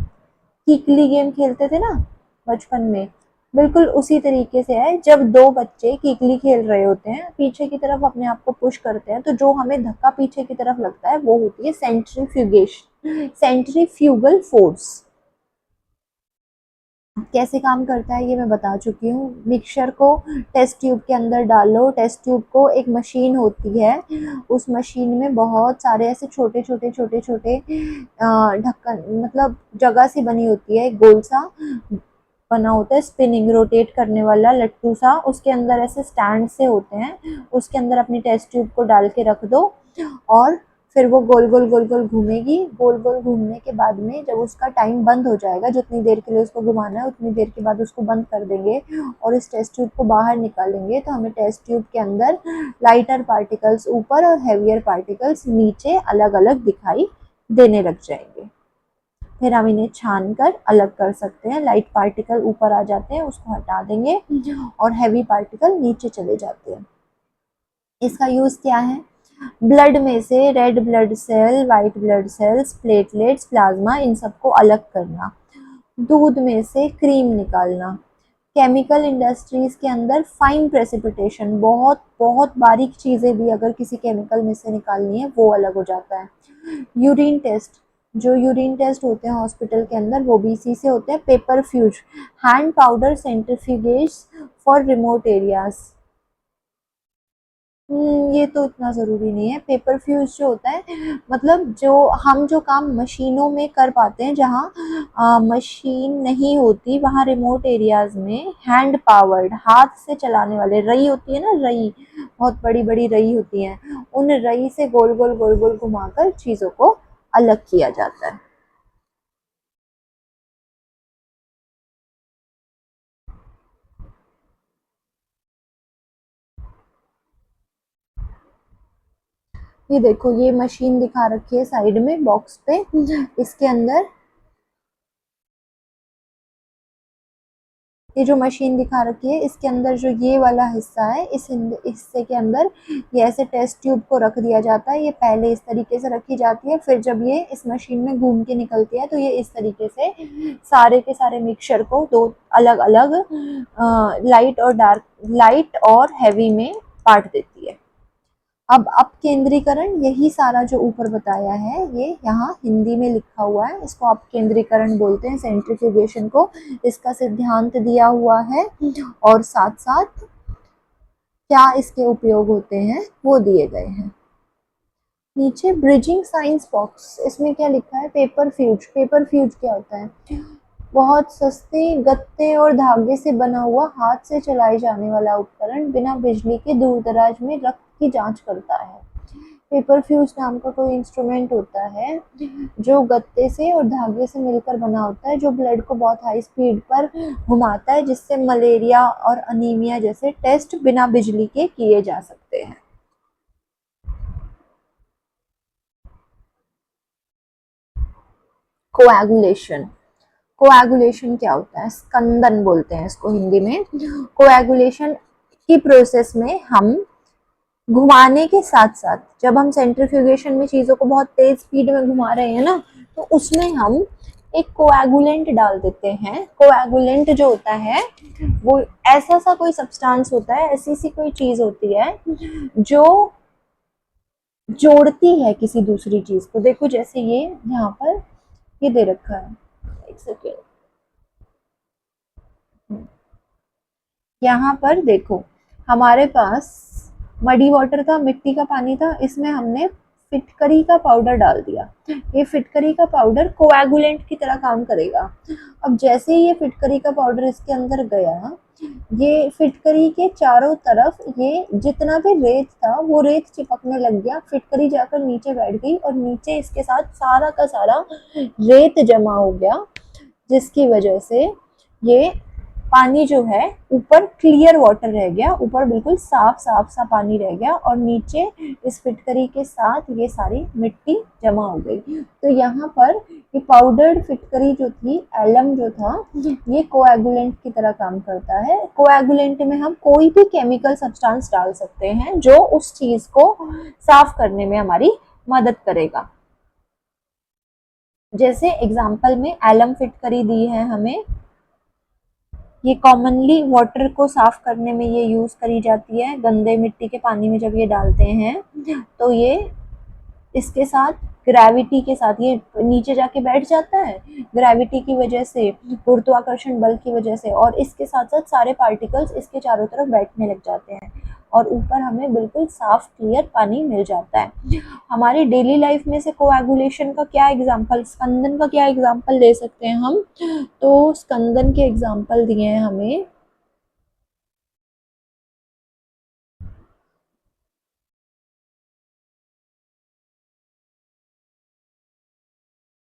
कीकली गेम खेलते थे ना बचपन में, बिल्कुल उसी तरीके से है। जब दो बच्चे कीकली खेल रहे होते हैं, पीछे की तरफ अपने आप को पुश करते हैं तो जो हमें धक्का पीछे की तरफ लगता है वो होती है सेंट्रीफ्यूगल फोर्स। कैसे काम करता है ये मैं बता चुकी हूँ। मिक्सचर को टेस्ट ट्यूब के अंदर डालो। टेस्ट ट्यूब को एक मशीन होती है, उस मशीन में बहुत सारे ऐसे छोटे छोटे ढक्कन मतलब जगह सी बनी होती है, एक गोल सा बना होता है, स्पिनिंग रोटेट करने वाला लट्टू सा, उसके अंदर ऐसे स्टैंड से होते हैं। उसके अंदर अपनी टेस्ट ट्यूब को डाल के रख दो और फिर वो गोल गोल घूमेगी। गोल गोल घूमने के बाद में जब उसका टाइम बंद हो जाएगा, जितनी देर के लिए उसको घुमाना है उतनी देर के बाद उसको बंद कर देंगे और इस टेस्ट ट्यूब को बाहर निकालेंगे तो हमें टेस्ट ट्यूब के अंदर लाइटर पार्टिकल्स ऊपर और हैवियर पार्टिकल्स नीचे अलग अलग दिखाई देने लग जाएंगे। फिर हम इन्हें छान कर अलग कर सकते हैं। लाइट पार्टिकल ऊपर आ जाते हैं, उसको हटा देंगे और हैवी पार्टिकल नीचे चले जाते हैं। इसका यूज़ क्या है? ब्लड में से red blood cell, white blood cells, platelets, plasma, इन सबको अलग करना। दूध में से क्रीम निकालना। केमिकल इंडस्ट्रीज के अंदर फाइन प्रेसिपिटेशन, बहुत बहुत बारीक चीज़ें भी अगर किसी केमिकल में से निकालनी है वो अलग हो जाता है। यूरिन टेस्ट, जो यूरिन टेस्ट होते हैं हॉस्पिटल के अंदर वो भी इसी से होते हैं। Paperfuge, hand powder centrifuges for remote areas. ये तो इतना ज़रूरी नहीं है। पेपर फ्यूज़ जो होता है, मतलब जो काम मशीनों में कर पाते हैं, जहाँ मशीन नहीं होती, वहाँ रिमोट एरियाज़ में हैंड पावर्ड, हाथ से चलाने वाले, रई होती है ना, रई, बहुत बड़ी-बड़ी रई होती हैं, उन रई से गोल-गोल गोल-गोल घुमाकर चीज़ों को अलग किया जाता है। ये देखो, ये मशीन दिखा रखी है साइड में बॉक्स पे, इसके अंदर ये जो मशीन दिखा रखी है, इसके अंदर जो ये वाला हिस्सा है, इस हिस्से के अंदर ये ऐसे टेस्ट ट्यूब को रख दिया जाता है। ये पहले इस तरीके से रखी जाती है, फिर जब ये इस मशीन में घूम के निकलती है तो ये इस तरीके से सारे के सारे मिक्सचर को दो अलग अलग लाइट और हैवी में बांट देती है। अब अपकेंद्रीकरण, यही सारा जो ऊपर बताया है, ये यहाँ हिंदी में लिखा हुआ है, इसको अपकेंद्रीकरण बोलते हैं, सेंट्रीफ्यूगेशन को। इसका सिद्धांत दिया हुआ है और साथ साथ क्या इसके उपयोग होते हैं वो दिए गए हैं। नीचे ब्रिजिंग साइंस बॉक्स, इसमें क्या लिखा है? Paper fuse. पेपर फ्यूज क्या होता है? बहुत सस्ते गत्ते और धागे से बना हुआ हाथ से चलाए जाने वाला उपकरण, बिना बिजली के दूर दराज में रक्त की जांच करता है। पेपर फ्यूज नाम का कोई इंस्ट्रूमेंट होता है जो गत्ते से और धागे से मिलकर बना होता है, जो ब्लड को बहुत हाई स्पीड पर घुमाता है, जिससे मलेरिया और अनीमिया जैसे टेस्ट बिना बिजली के किए जा सकते हैं। कोएगुलेशन। कोएगुलेशन क्या होता है? स्कंदन बोलते हैं इसको हिंदी में। कोएगुलेशन की प्रोसेस में हम घुमाने के साथ साथ, जब हम सेंट्रीफ्यूगेशन में चीजों को बहुत तेज स्पीड में घुमा रहे हैं ना, तो उसमें हम एक कोएगुलेंट डाल देते हैं। कोएगुलेंट जो होता है वो ऐसा सा कोई सब्सटेंस होता है, ऐसी सी कोई चीज होती है जो जोड़ती है किसी दूसरी चीज को। देखो जैसे ये यहाँ पर ये दे रखा है, एक सेकेंड, यहाँ पर देखो, हमारे पास मडी वाटर था, मिट्टी का पानी था, इसमें हमने फिटकरी का पाउडर डाल दिया। ये फिटकरी का पाउडर कोएगुलेंट की तरह काम करेगा। अब जैसे ही ये फिटकरी का पाउडर इसके अंदर गया, ये फिटकरी के चारों तरफ ये जितना भी रेत था वो रेत चिपकने लग गया। फिटकरी जाकर नीचे बैठ गई और नीचे इसके साथ सारा का सारा रेत जमा हो गया, जिसकी वजह से ये पानी जो है ऊपर क्लियर वाटर रह गया, ऊपर बिल्कुल साफ साफ सा पानी रह गया, और नीचे इस फिटकरी के साथ ये सारी मिट्टी जमा हो गई। तो यहाँ पर ये पाउडर्ड फिटकरी जो थी, एलम जो था, ये कोएगुलेंट की तरह काम करता है। कोएगुलेंट में हम कोई भी केमिकल सब्सटेंस डाल सकते हैं जो उस चीज को साफ करने में हमारी मदद करेगा। जैसे एग्जाम्पल में एलम फिटकरी दी है हमें, ये कॉमनली वाटर को साफ करने में ये यूज करी जाती है। गंदे मिट्टी के पानी में जब ये डालते हैं तो ये इसके साथ ग्रेविटी के साथ ये नीचे जाके बैठ जाता है, ग्रेविटी की वजह से, गुरुत्वाकर्षण बल की वजह से, और इसके साथ साथ सारे पार्टिकल्स इसके चारों तरफ बैठने लग जाते हैं और ऊपर हमें बिल्कुल साफ क्लियर पानी मिल जाता है। हमारी डेली लाइफ में से कोएगुलेशन का क्या एग्जांपल, स्कंदन का क्या एग्जांपल ले सकते हैं हम? तो स्कंदन के एग्जांपल दिए हैं हमें,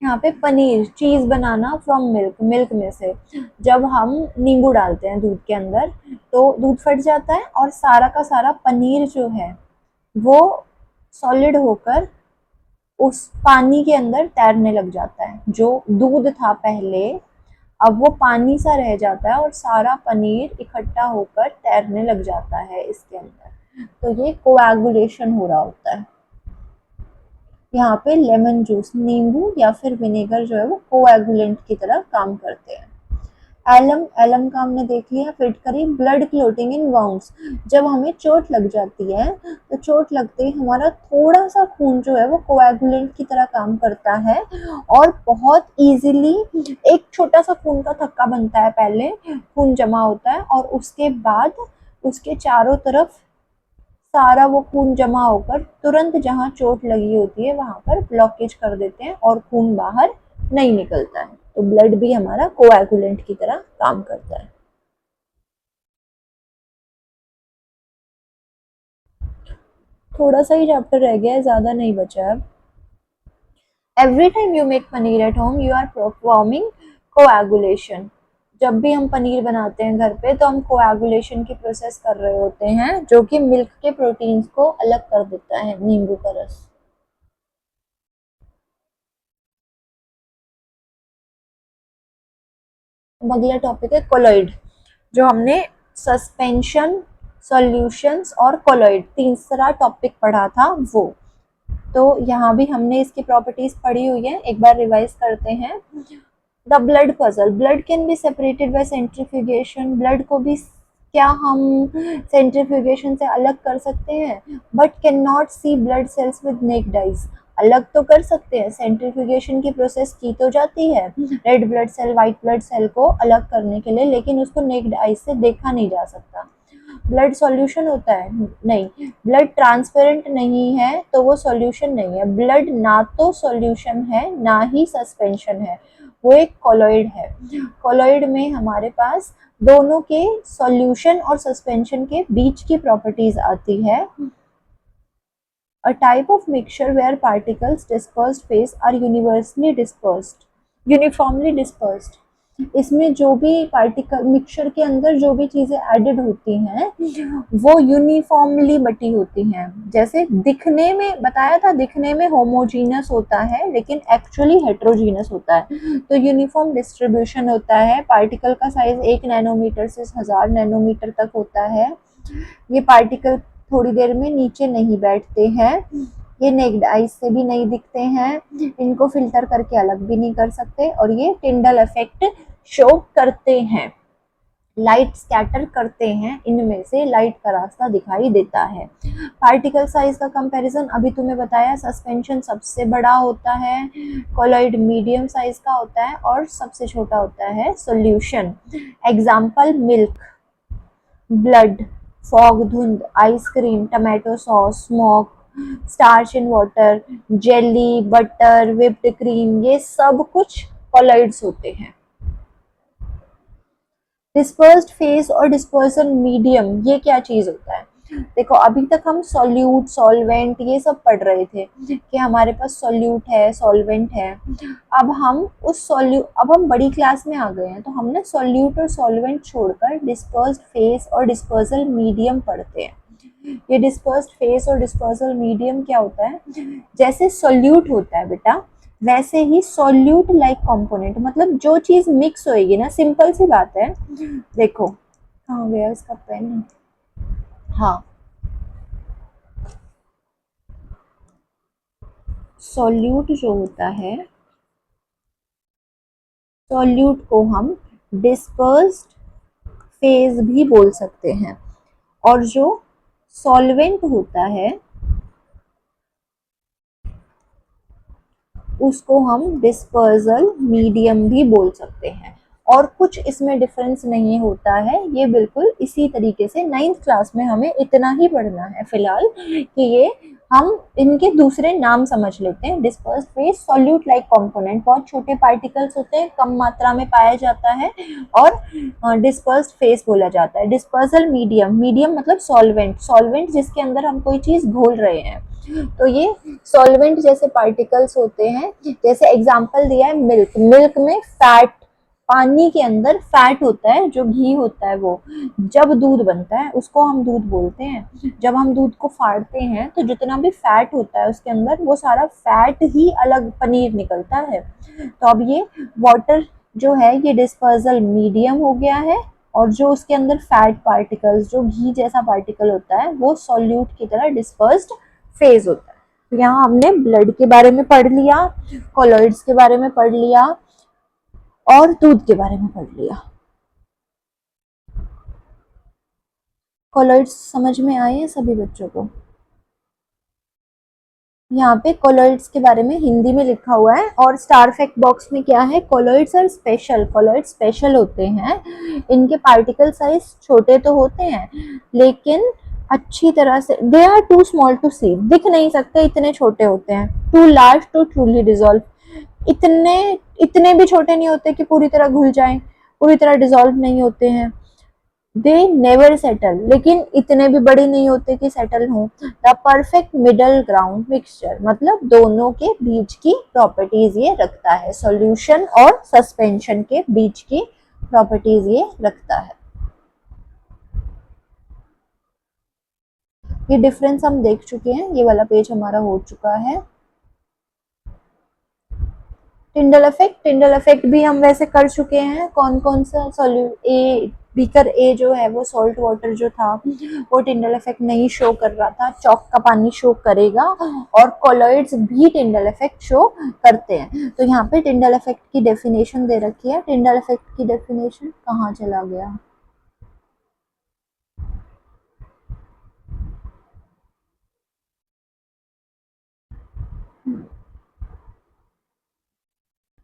यहाँ पे पनीर, चीज बनाना फ्रॉम मिल्क, मिल्क में से जब हम नींबू डालते हैं दूध के अंदर तो दूध फट जाता है और सारा का सारा पनीर जो है वो सॉलिड होकर उस पानी के अंदर तैरने लग जाता है। जो दूध था पहले, अब वो पानी सा रह जाता है और सारा पनीर इकट्ठा होकर तैरने लग जाता है इसके अंदर। तो ये कोएगुलेशन हो रहा होता है। यहाँ पे लेमन जूस, नींबू या फिर विनेगर जो है वो कोएगुलेंट की तरह काम करते हैं। एलम, एलम का हमने देख लिया। फिटकरी, ब्लड क्लोटिंग इन वाउंड्स, जब हमें चोट लग जाती है तो चोट लगते ही हमारा थोड़ा सा खून जो है वो कोएगुलेंट की तरह काम करता है और बहुत इजीली एक छोटा सा खून का थक्का बनता है, पहले खून जमा होता है और उसके बाद उसके चारों तरफ सारा वो खून जमा होकर तुरंत जहाँ चोट लगी होती है वहां पर ब्लॉकेज कर देते हैं और खून बाहर नहीं निकलता है। तो ब्लड भी हमारा कोएगुलेंट की तरह काम करता है। थोड़ा सा ही चैप्टर रह गया है, ज्यादा नहीं बचा है अब। Every time you make paneer at home you are performing coagulation. जब भी हम पनीर बनाते हैं घर पे तो हम कोएगुलेशन की प्रोसेस कर रहे होते हैं, जो कि मिल्क के प्रोटीन्स को अलग कर देता है, नींबू का रस। अगला टॉपिक है कोलॉइड, जो हमने सस्पेंशन, सॉल्यूशंस और कोलॉइड तीसरा टॉपिक पढ़ा था वो। तो यहाँ भी हमने इसकी प्रॉपर्टीज पढ़ी हुई है, एक बार रिवाइज करते हैं। The blood puzzle, blood can be separated by centrifugation. Blood को भी क्या हम सेंट्रीफ्यूगेशन से अलग कर सकते हैं, but can not see blood cells with naked eyes. अलग तो कर सकते हैं, सेंट्रीफ्यूगेशन की प्रोसेस की तो जाती है red blood cell white blood cell को अलग करने के लिए, लेकिन उसको नेक्ड आइज से देखा नहीं जा सकता। ब्लड सॉल्यूशन होता है? नहीं। ब्लड ट्रांसपेरेंट नहीं है तो वो सॉल्यूशन नहीं है। ब्लड ना तो सॉल्यूशन है ना ही सस्पेंशन है, वो एक कोलॉइड है। कोलॉइड में हमारे पास दोनों के सॉल्यूशन और सस्पेंशन के बीच की प्रॉपर्टीज आती है। A type of mixture where particles dispersed phase are uniformly dispersed। इसमें जो भी पार्टिकल मिक्सचर के अंदर जो भी चीजें एडेड होती हैं वो यूनिफॉर्मली बटी होती हैं। जैसे दिखने में बताया था, दिखने में होमोजीनस होता है लेकिन एक्चुअली हेट्रोजीनस होता है। तो यूनिफॉर्म डिस्ट्रीब्यूशन होता है। पार्टिकल का साइज 1 नैनोमीटर से 1000 नैनोमीटर तक होता है। ये पार्टिकल थोड़ी देर में नीचे नहीं बैठते हैं, ये नेक्ड आइज से भी नहीं दिखते हैं, इनको फिल्टर करके अलग भी नहीं कर सकते, और ये टिंडल इफेक्ट शो करते हैं, लाइट स्कैटर करते हैं, इनमें से लाइट का रास्ता दिखाई देता है। पार्टिकल साइज का कंपैरिजन अभी तुम्हें बताया, सस्पेंशन सबसे बड़ा होता है, कोलॉइड मीडियम साइज का होता है और सबसे छोटा होता है solution. Example milk, blood, fog धुंध, ice cream, tomato sauce, smoke, starch in water, jelly, butter, whipped cream, ये सब कुछ कोलॉइड्स होते हैं। डिस्पर्स्ड फेज और डिस्पर्सल मीडियम, ये क्या चीज होता है? देखो अभी तक हम सॉल्यूट, सॉल्वेंट ये सब पढ़ रहे थे कि हमारे पास सॉल्यूट है, सॉल्वेंट है। अब हम अब हम बड़ी क्लास में आ गए हैं तो हम ना सॉल्यूट और सॉल्वेंट छोड़कर डिस्पर्स्ड फेज और डिस्पर्सल मीडियम पढ़ते हैं। ये डिस्पर्स्ड फेज और डिस्पर्सल मीडियम क्या होता है? जैसे सॉल्यूट होता है बेटा, वैसे ही सॉल्यूट लाइक कंपोनेंट, मतलब जो चीज मिक्स होएगी ना, सिंपल सी बात है। देखो कहाँ गया इसका पेन? हाँ, सॉल्यूट जो होता है, सॉल्यूट को हम डिस्पर्स्ड फेज भी बोल सकते हैं, और जो सॉल्वेंट होता है उसको हम डिस्पर्सल मीडियम भी बोल सकते हैं। और कुछ इसमें डिफरेंस नहीं होता है, ये बिल्कुल इसी तरीके से 9th क्लास में हमें इतना ही पढ़ना है फिलहाल कि ये हम इनके दूसरे नाम समझ लेते हैं। Dispersed phase, solute like component, बहुत छोटे पार्टिकल्स होते हैं, कम मात्रा में पाया जाता है, और डिस्पर्स्ड फेज बोला जाता है। डिस्पर्सल मीडियम, मीडियम मतलब सॉल्वेंट, सॉल्वेंट जिसके अंदर हम कोई चीज घोल रहे हैं, तो ये सॉल्वेंट जैसे पार्टिकल्स होते हैं। जैसे एग्जांपल दिया है मिल्क, मिल्क में फैट, पानी के अंदर फैट होता है, जो घी होता है, वो जब दूध बनता है उसको हम दूध बोलते हैं। जब हम दूध को फाड़ते हैं तो जितना भी फैट होता है उसके अंदर, वो सारा फैट ही अलग पनीर निकलता है। तो अब ये वाटर जो है ये डिस्पर्सल मीडियम हो गया है, और जो उसके अंदर फैट पार्टिकल्स, जो घी जैसा पार्टिकल होता है, वो सॉल्यूट की तरह डिस्पर्स्ड फेज होता है। तो यहाँ हमने ब्लड के बारे में पढ़ लिया, कोलॉइड्स के बारे में पढ़ लिया, और दूध के बारे में पढ़ लिया। कोलॉइड्स समझ में आए हैं सभी बच्चों को? यहाँ पे कोलॉइड्स के बारे में हिंदी में लिखा हुआ है, और स्टार फैक्ट बॉक्स में क्या है? Colloids are special, colloids special होते हैं। इनके पार्टिकल साइज छोटे तो होते हैं, लेकिन अच्छी तरह से, they are too small to see, दिख नहीं सकते, इतने छोटे होते हैं, too large to truly dissolve, इतने इतने भी छोटे नहीं होते कि पूरी तरह घुल जाएं, पूरी तरह डिजोल्व नहीं होते हैं। दे नेवर सेटल, लेकिन इतने भी बड़े नहीं होते कि सेटल हों। The perfect middle ground mixture, मतलब दोनों के बीच की प्रॉपर्टीज ये रखता है, सॉल्यूशन और सस्पेंशन के बीच की प्रॉपर्टीज ये रखता है। ये डिफरेंस हम देख चुके हैं, ये वाला पेज हमारा हो चुका है। टिंडल इफेक्ट भी हम वैसे कर चुके हैं। कौन कौन सा बीकर ए जो है वो सॉल्ट वाटर जो था वो टिंडल इफेक्ट नहीं शो कर रहा था, चौक का पानी शो करेगा, और कोलॉइड्स भी टिंडल इफेक्ट शो करते हैं। तो यहाँ पे टिंडल इफेक्ट की डेफिनेशन दे रखी है। टिंडल इफेक्ट की डेफिनेशन कहाँ चला गया?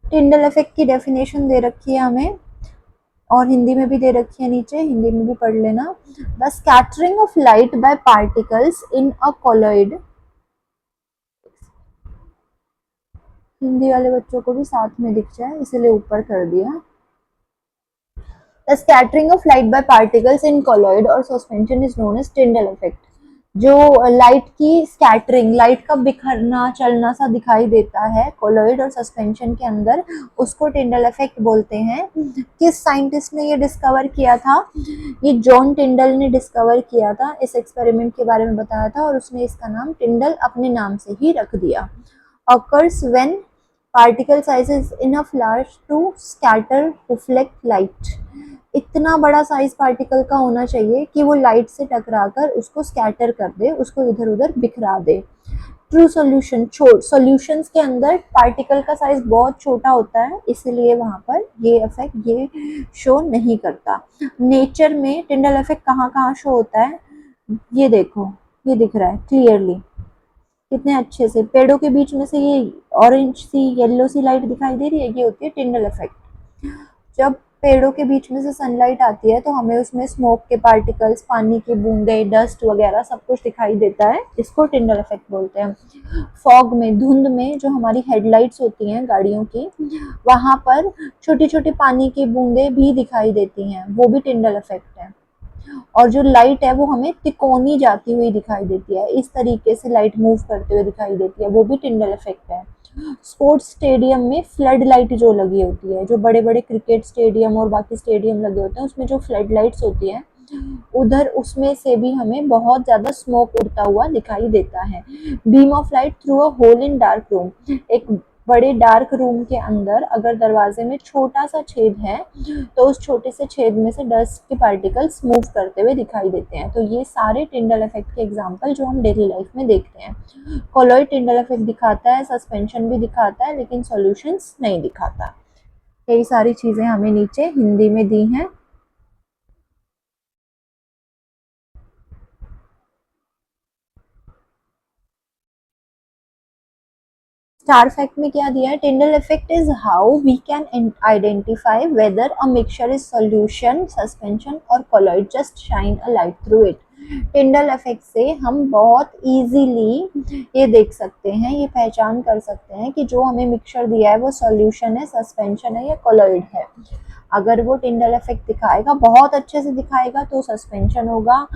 टिंडल इफेक्ट की डेफिनेशन दे रखी है हमें, और हिंदी में भी दे रखी है नीचे, हिंदी में भी पढ़ लेना। The scattering of light by particles in a colloid, Hindi वाले बच्चों को भी साथ में दिख जाए इसलिए ऊपर कर दिया। The scattering of light by particles in colloid और suspension is known as Tyndall effect. जो लाइट की स्कैटरिंग, लाइट का बिखरना चलना सा दिखाई देता है कोलॉइड और सस्पेंशन के अंदर, उसको टिंडल इफेक्ट बोलते हैं। किस साइंटिस्ट ने ये डिस्कवर किया था? ये जॉन टिंडल ने डिस्कवर किया था, इस एक्सपेरिमेंट के बारे में बताया था, और उसने इसका नाम टिंडल अपने नाम से ही रख दिया। occurs when particle size is enough large to scatter reflect light, इतना बड़ा साइज पार्टिकल का होना चाहिए कि वो लाइट से टकराकर उसको स्कैटर कर दे, उसको इधर उधर बिखरा दे। ट्रू सॉल्यूशन, सॉल्यूशंस के अंदर पार्टिकल का साइज बहुत छोटा होता है, इसीलिए वहां पर ये इफेक्ट ये शो नहीं करता। नेचर में टिंडल इफेक्ट कहाँ कहाँ शो होता है? ये देखो, ये दिख रहा है क्लियरली कितने अच्छे से, पेड़ों के बीच में से ये ऑरेंज सी येलो सी लाइट दिखाई दे रही है, ये होती है टिंडल इफेक्ट। जब पेड़ों के बीच में से सनलाइट आती है तो हमें उसमें स्मोक के पार्टिकल्स, पानी की बूंदे, डस्ट वगैरह सब कुछ दिखाई देता है, इसको टिंडल इफेक्ट बोलते हैं। फॉग में, धुंध में, जो हमारी हेडलाइट्स होती हैं गाड़ियों की, वहां पर छोटी छोटी पानी की बूंदे भी दिखाई देती हैं, वो भी टिंडल इफेक्ट है। और जो लाइट है वो हमें तिकोनी जाती हुई दिखाई देती है, इस तरीके से लाइट मूव करते हुए दिखाई देती है, वो भी टिंडल इफेक्ट है। स्पोर्ट्स स्टेडियम में फ्लड लाइट जो लगी होती है, जो बड़े बड़े क्रिकेट स्टेडियम और बाकी स्टेडियम लगे होते हैं उसमें जो फ्लड लाइट्स होती है, उधर उसमें से भी हमें बहुत ज्यादा स्मोक उड़ता हुआ दिखाई देता है। Beam of light through a hole in dark room, एक बड़े डार्क रूम के अंदर अगर दरवाजे में छोटा सा छेद है तो उस छोटे से छेद में से डस्ट के पार्टिकल्स मूव करते हुए दिखाई देते हैं। तो ये सारे टिंडल इफेक्ट के एग्जांपल जो हम डेली लाइफ में देखते हैं। कोलॉइड टिंडल इफेक्ट दिखाता है, सस्पेंशन भी दिखाता है, लेकिन सॉल्यूशंस नहीं दिखाता। यही सारी चीजें हमें नीचे हिंदी में दी हैं। स्टार फैक्ट में क्या दिया है? Tyndall effect is how we can identify whether a mixture is solution, suspension और colloid, just shine a light through it. Tyndall effect से हम बहुत इजीली ये देख सकते हैं, ये पहचान कर सकते हैं कि जो हमें मिक्सचर दिया है वो सॉल्यूशन है, सस्पेंशन है या कोलॉइड है। अगर वो टिंडल इफेक्ट दिखाएगा, बहुत अच्छे से दिखाएगा तो सस्पेंशन होगा,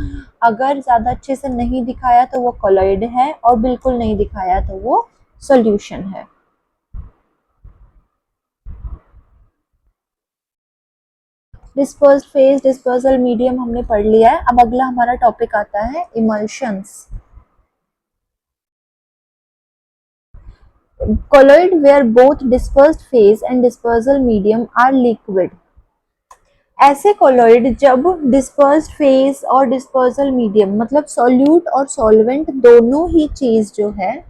अगर ज़्यादा अच्छे से नहीं दिखाया तो वो कोलॉइड है, और बिल्कुल नहीं दिखाया तो वो सॉल्यूशन है। डिस्पर्स्ड फेज, डिस्पर्सल मीडियम हमने पढ़ लिया है। अब अगला हमारा टॉपिक आता है emulsions. colloid where both dispersed phase and dispersal medium are liquid, ऐसे कोलॉइड जब डिस्पर्स्ड फेज और डिस्पर्सल मीडियम मतलब सॉल्यूट और सॉल्वेंट दोनों ही चीज जो है,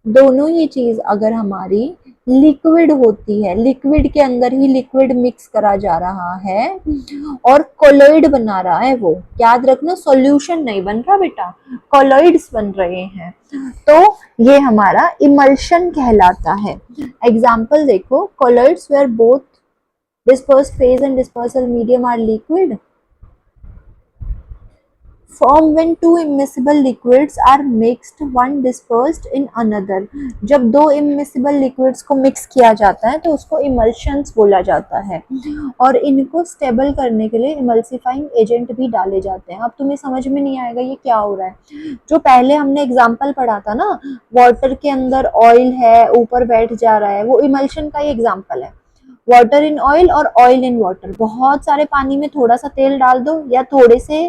दोनों ही चीज अगर हमारी लिक्विड होती है, लिक्विड के अंदर ही लिक्विड मिक्स करा जा रहा है और कोलॉइड बना रहा है, वो याद रखना सॉल्यूशन नहीं बन रहा बेटा, कोलॉइड्स बन रहे हैं, तो ये हमारा इमल्शन कहलाता है। एग्जाम्पल देखो, colloids where both Dispersed phase and dispersal medium are liquid. Form when two immiscible liquids are mixed, one dispersed in another. जब दो immiscible liquids को mix किया जाता है तो उसको emulsions बोला जाता है, और इनको स्टेबल करने के लिए इमल्सिफाइंग एजेंट भी डाले जाते हैं। अब तुम्हें समझ में नहीं आएगा ये क्या हो रहा है। जो पहले हमने एग्जाम्पल पढ़ा था ना, वाटर के अंदर ऑयल है, ऊपर बैठ जा रहा है, वो इमल्शन का ही एग्जाम्पल है। वाटर इन ऑयल और ऑयल इन वाटर, बहुत सारे पानी में थोड़ा सा तेल डाल दो या थोड़े से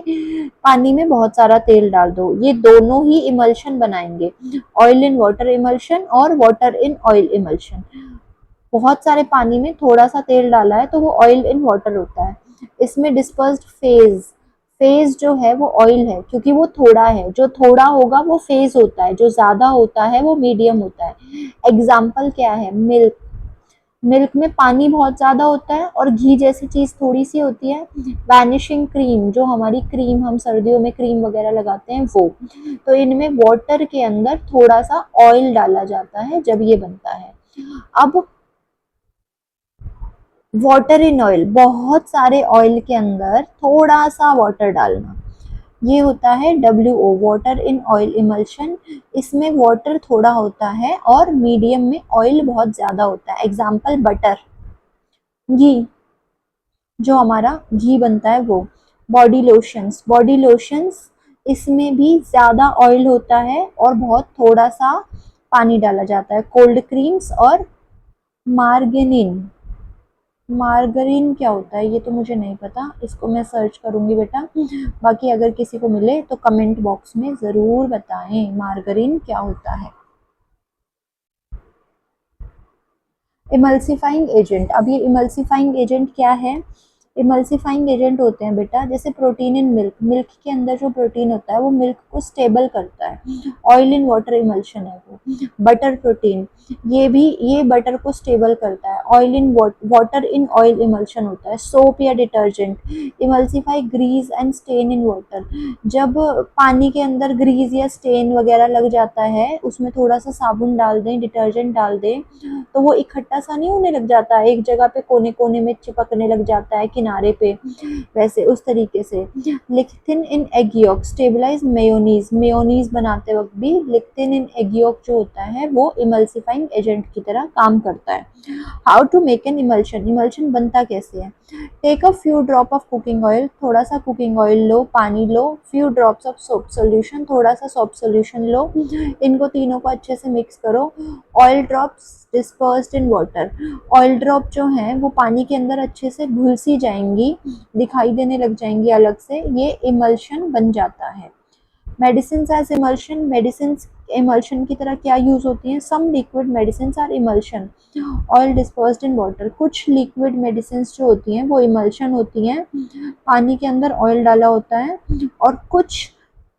पानी में बहुत सारा तेल डाल दो, ये दोनों ही इमल्शन बनाएंगे। ऑयल इन वाटर इमल्शन और वाटर इन ऑयल इमल्शन। बहुत सारे पानी में थोड़ा सा तेल डाला है तो वो ऑयल इन वाटर होता है। इसमें डिस्पर्स्ड फेज, फेज जो है वो ऑयल है क्योंकि वो थोड़ा है, जो थोड़ा होगा वो फेज होता है, जो ज्यादा होता है वो मीडियम होता है। एग्जाम्पल क्या है, मिल्क। मिल्क में पानी बहुत ज्यादा होता है और घी जैसी चीज थोड़ी सी होती है। वैनिशिंग क्रीम, जो हमारी क्रीम हम सर्दियों में क्रीम वगैरह लगाते हैं वो। तो इनमें वाटर के अंदर थोड़ा सा ऑयल डाला जाता है जब ये बनता है। अब वाटर इन ऑयल, बहुत सारे ऑयल के अंदर थोड़ा सा वाटर डालना, ये होता है WO, water in oil emulsion. इसमें वाटर थोड़ा होता है और मीडियम में ऑयल बहुत ज्यादा होता है। एग्जाम्पल बटर, घी, जो हमारा घी बनता है वो। बॉडी लोशंस, बॉडी लोशंस, इसमें भी ज्यादा ऑयल होता है और बहुत थोड़ा सा पानी डाला जाता है। कोल्ड क्रीम्स और मार्गेनिन, मार्गरीन क्या होता है ये तो मुझे नहीं पता, इसको मैं सर्च करूंगी बेटा। बाकी अगर किसी को मिले तो कमेंट बॉक्स में ज़रूर बताएं मार्गरीन क्या होता है। इमल्सिफाइंग एजेंट, अब ये इमल्सिफाइंग एजेंट क्या है। इमल्सिफाइंग एजेंट होते हैं बेटा जैसे प्रोटीन इन मिल्क, मिल्क के अंदर जो प्रोटीन होता है वो मिल्क को स्टेबल करता है। ऑयल इन वाटर इमल्शन है वो। बटर प्रोटीन, ये भी, ये बटर को स्टेबल करता है। Oil in water in oil emulsion होता है। सोप या detergent, emulsify grease and stain in water, जब पानी के अंदर ग्रीस या स्टेन वगैरह लग जाता है, उसमें थोड़ा सा साबुन डाल दें, डिटर्जेंट डाल दें, तो वो इकट्ठा सा नहीं होने लग जाता है, एक जगह पे कोने कोने में चिपकने लग जाता है किनारे पे, वैसे उस तरीके से। Lecithin in egg yolk stabilize mayonnaise, mayonnaise बनाते वक्त भी लिक्थिन इन एग यॉक जो होता है वो इमल्सिफाइंग एजेंट की तरह काम करता है। How to make an emulsion, emulsion बनता कैसे है। Take a few drop of cooking oil, थोड़ा सा कुकिंग ऑयल लो, पानी लो, few drops of soap solution, थोड़ा सा सोप सोल्यूशन लो, इनको तीनों को अच्छे से मिक्स करो। Oil drops dispersed in water, oil drop जो हैं वो पानी के अंदर अच्छे से घुल सी जाएंगी, दिखाई देने लग जाएंगी अलग से, ये इमल्शन बन जाता है। Medicine as emulsion, medicine emulsion की तरह क्या यूज होती हैं। Some liquid medicine are emulsion, oil dispersed in water, कुछ लिक्विड मेडिसिन जो होती हैं वो इमल्शन होती हैं, पानी के अंदर ऑयल डाला होता है। और कुछ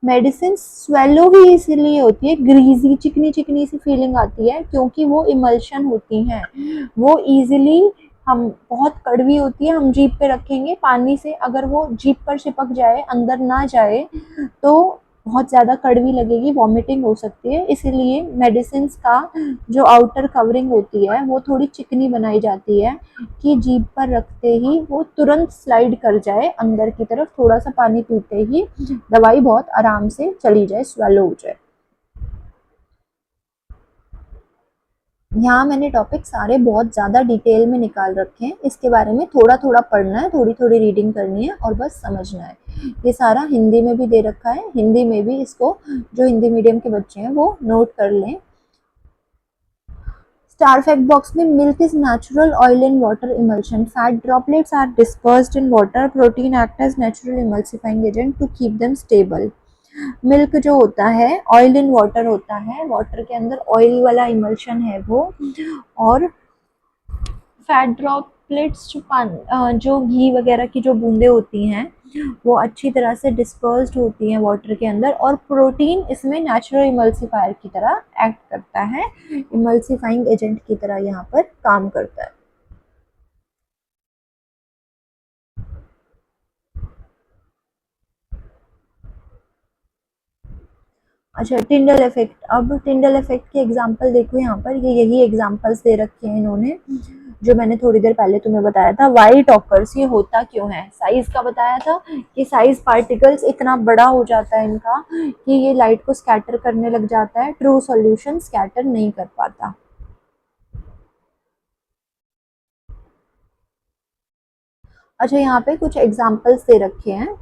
मेडिसिन स्वेलो ही इसीलिए होती है, ग्रीजी चिकनी चिकनी सी फीलिंग आती है क्योंकि वो इमल्शन होती हैं, वो इजीली, हम बहुत कड़वी होती है, हम जीभ पे रखेंगे पानी से अगर वो जीभ पर चिपक जाए, अंदर ना जाए तो बहुत ज़्यादा कड़वी लगेगी, वॉमिटिंग हो सकती है। इसीलिए मेडिसिन का जो आउटर कवरिंग होती है वो थोड़ी चिकनी बनाई जाती है कि जीभ पर रखते ही वो तुरंत स्लाइड कर जाए अंदर की तरफ, थोड़ा सा पानी पीते ही दवाई बहुत आराम से चली जाए, स्वेलो हो जाए। यहाँ मैंने टॉपिक सारे बहुत ज़्यादा डिटेल में निकाल रखे हैं, इसके बारे में थोड़ा थोड़ा पढ़ना है, थोड़ी थोड़ी रीडिंग करनी है और बस समझना है। ये सारा हिंदी में भी दे रखा है, हिंदी में भी इसको जो हिंदी मीडियम के बच्चे हैं वो नोट कर लें। स्टार फैक्ट बॉक्स में, milk is natural oil in water emulsion, fat droplets are dispersed in water, protein act as natural emulsifying agent to keep them stable. Milk जो होता है ऑयल इन वाटर होता है, वाटर के अंदर ऑयल वाला इमल्शन है वो। और फैट ड्रॉपलेट्स जो जो घी वगैरह की जो बूंदें होती हैं वो अच्छी तरह से डिस्पर्स्ड होती हैं वाटर के अंदर, और प्रोटीन इसमें नेचुरल इमल्सिफायर की तरह एक्ट करता है, इमल्सिफाइंग एजेंट की तरह यहाँ पर काम करता है। अच्छा, टिंडल इफेक्ट। अब टिंडल इफेक्ट के एग्जांपल देखो यहाँ पर, ये यही एग्जांपल्स दे रखे हैं इन्होंने जो मैंने थोड़ी देर पहले तुम्हें बताया था। वाइट ऑकर्स, ये होता क्यों है? साइज का बताया था कि साइज पार्टिकल्स इतना बड़ा हो जाता है इनका कि ये लाइट को स्कैटर करने लग जाता है, ट्रू सॉल्यूशन स्कैटर नहीं कर पाता। अच्छा, यहाँ पे कुछ एग्जांपल्स दे रखे हैं।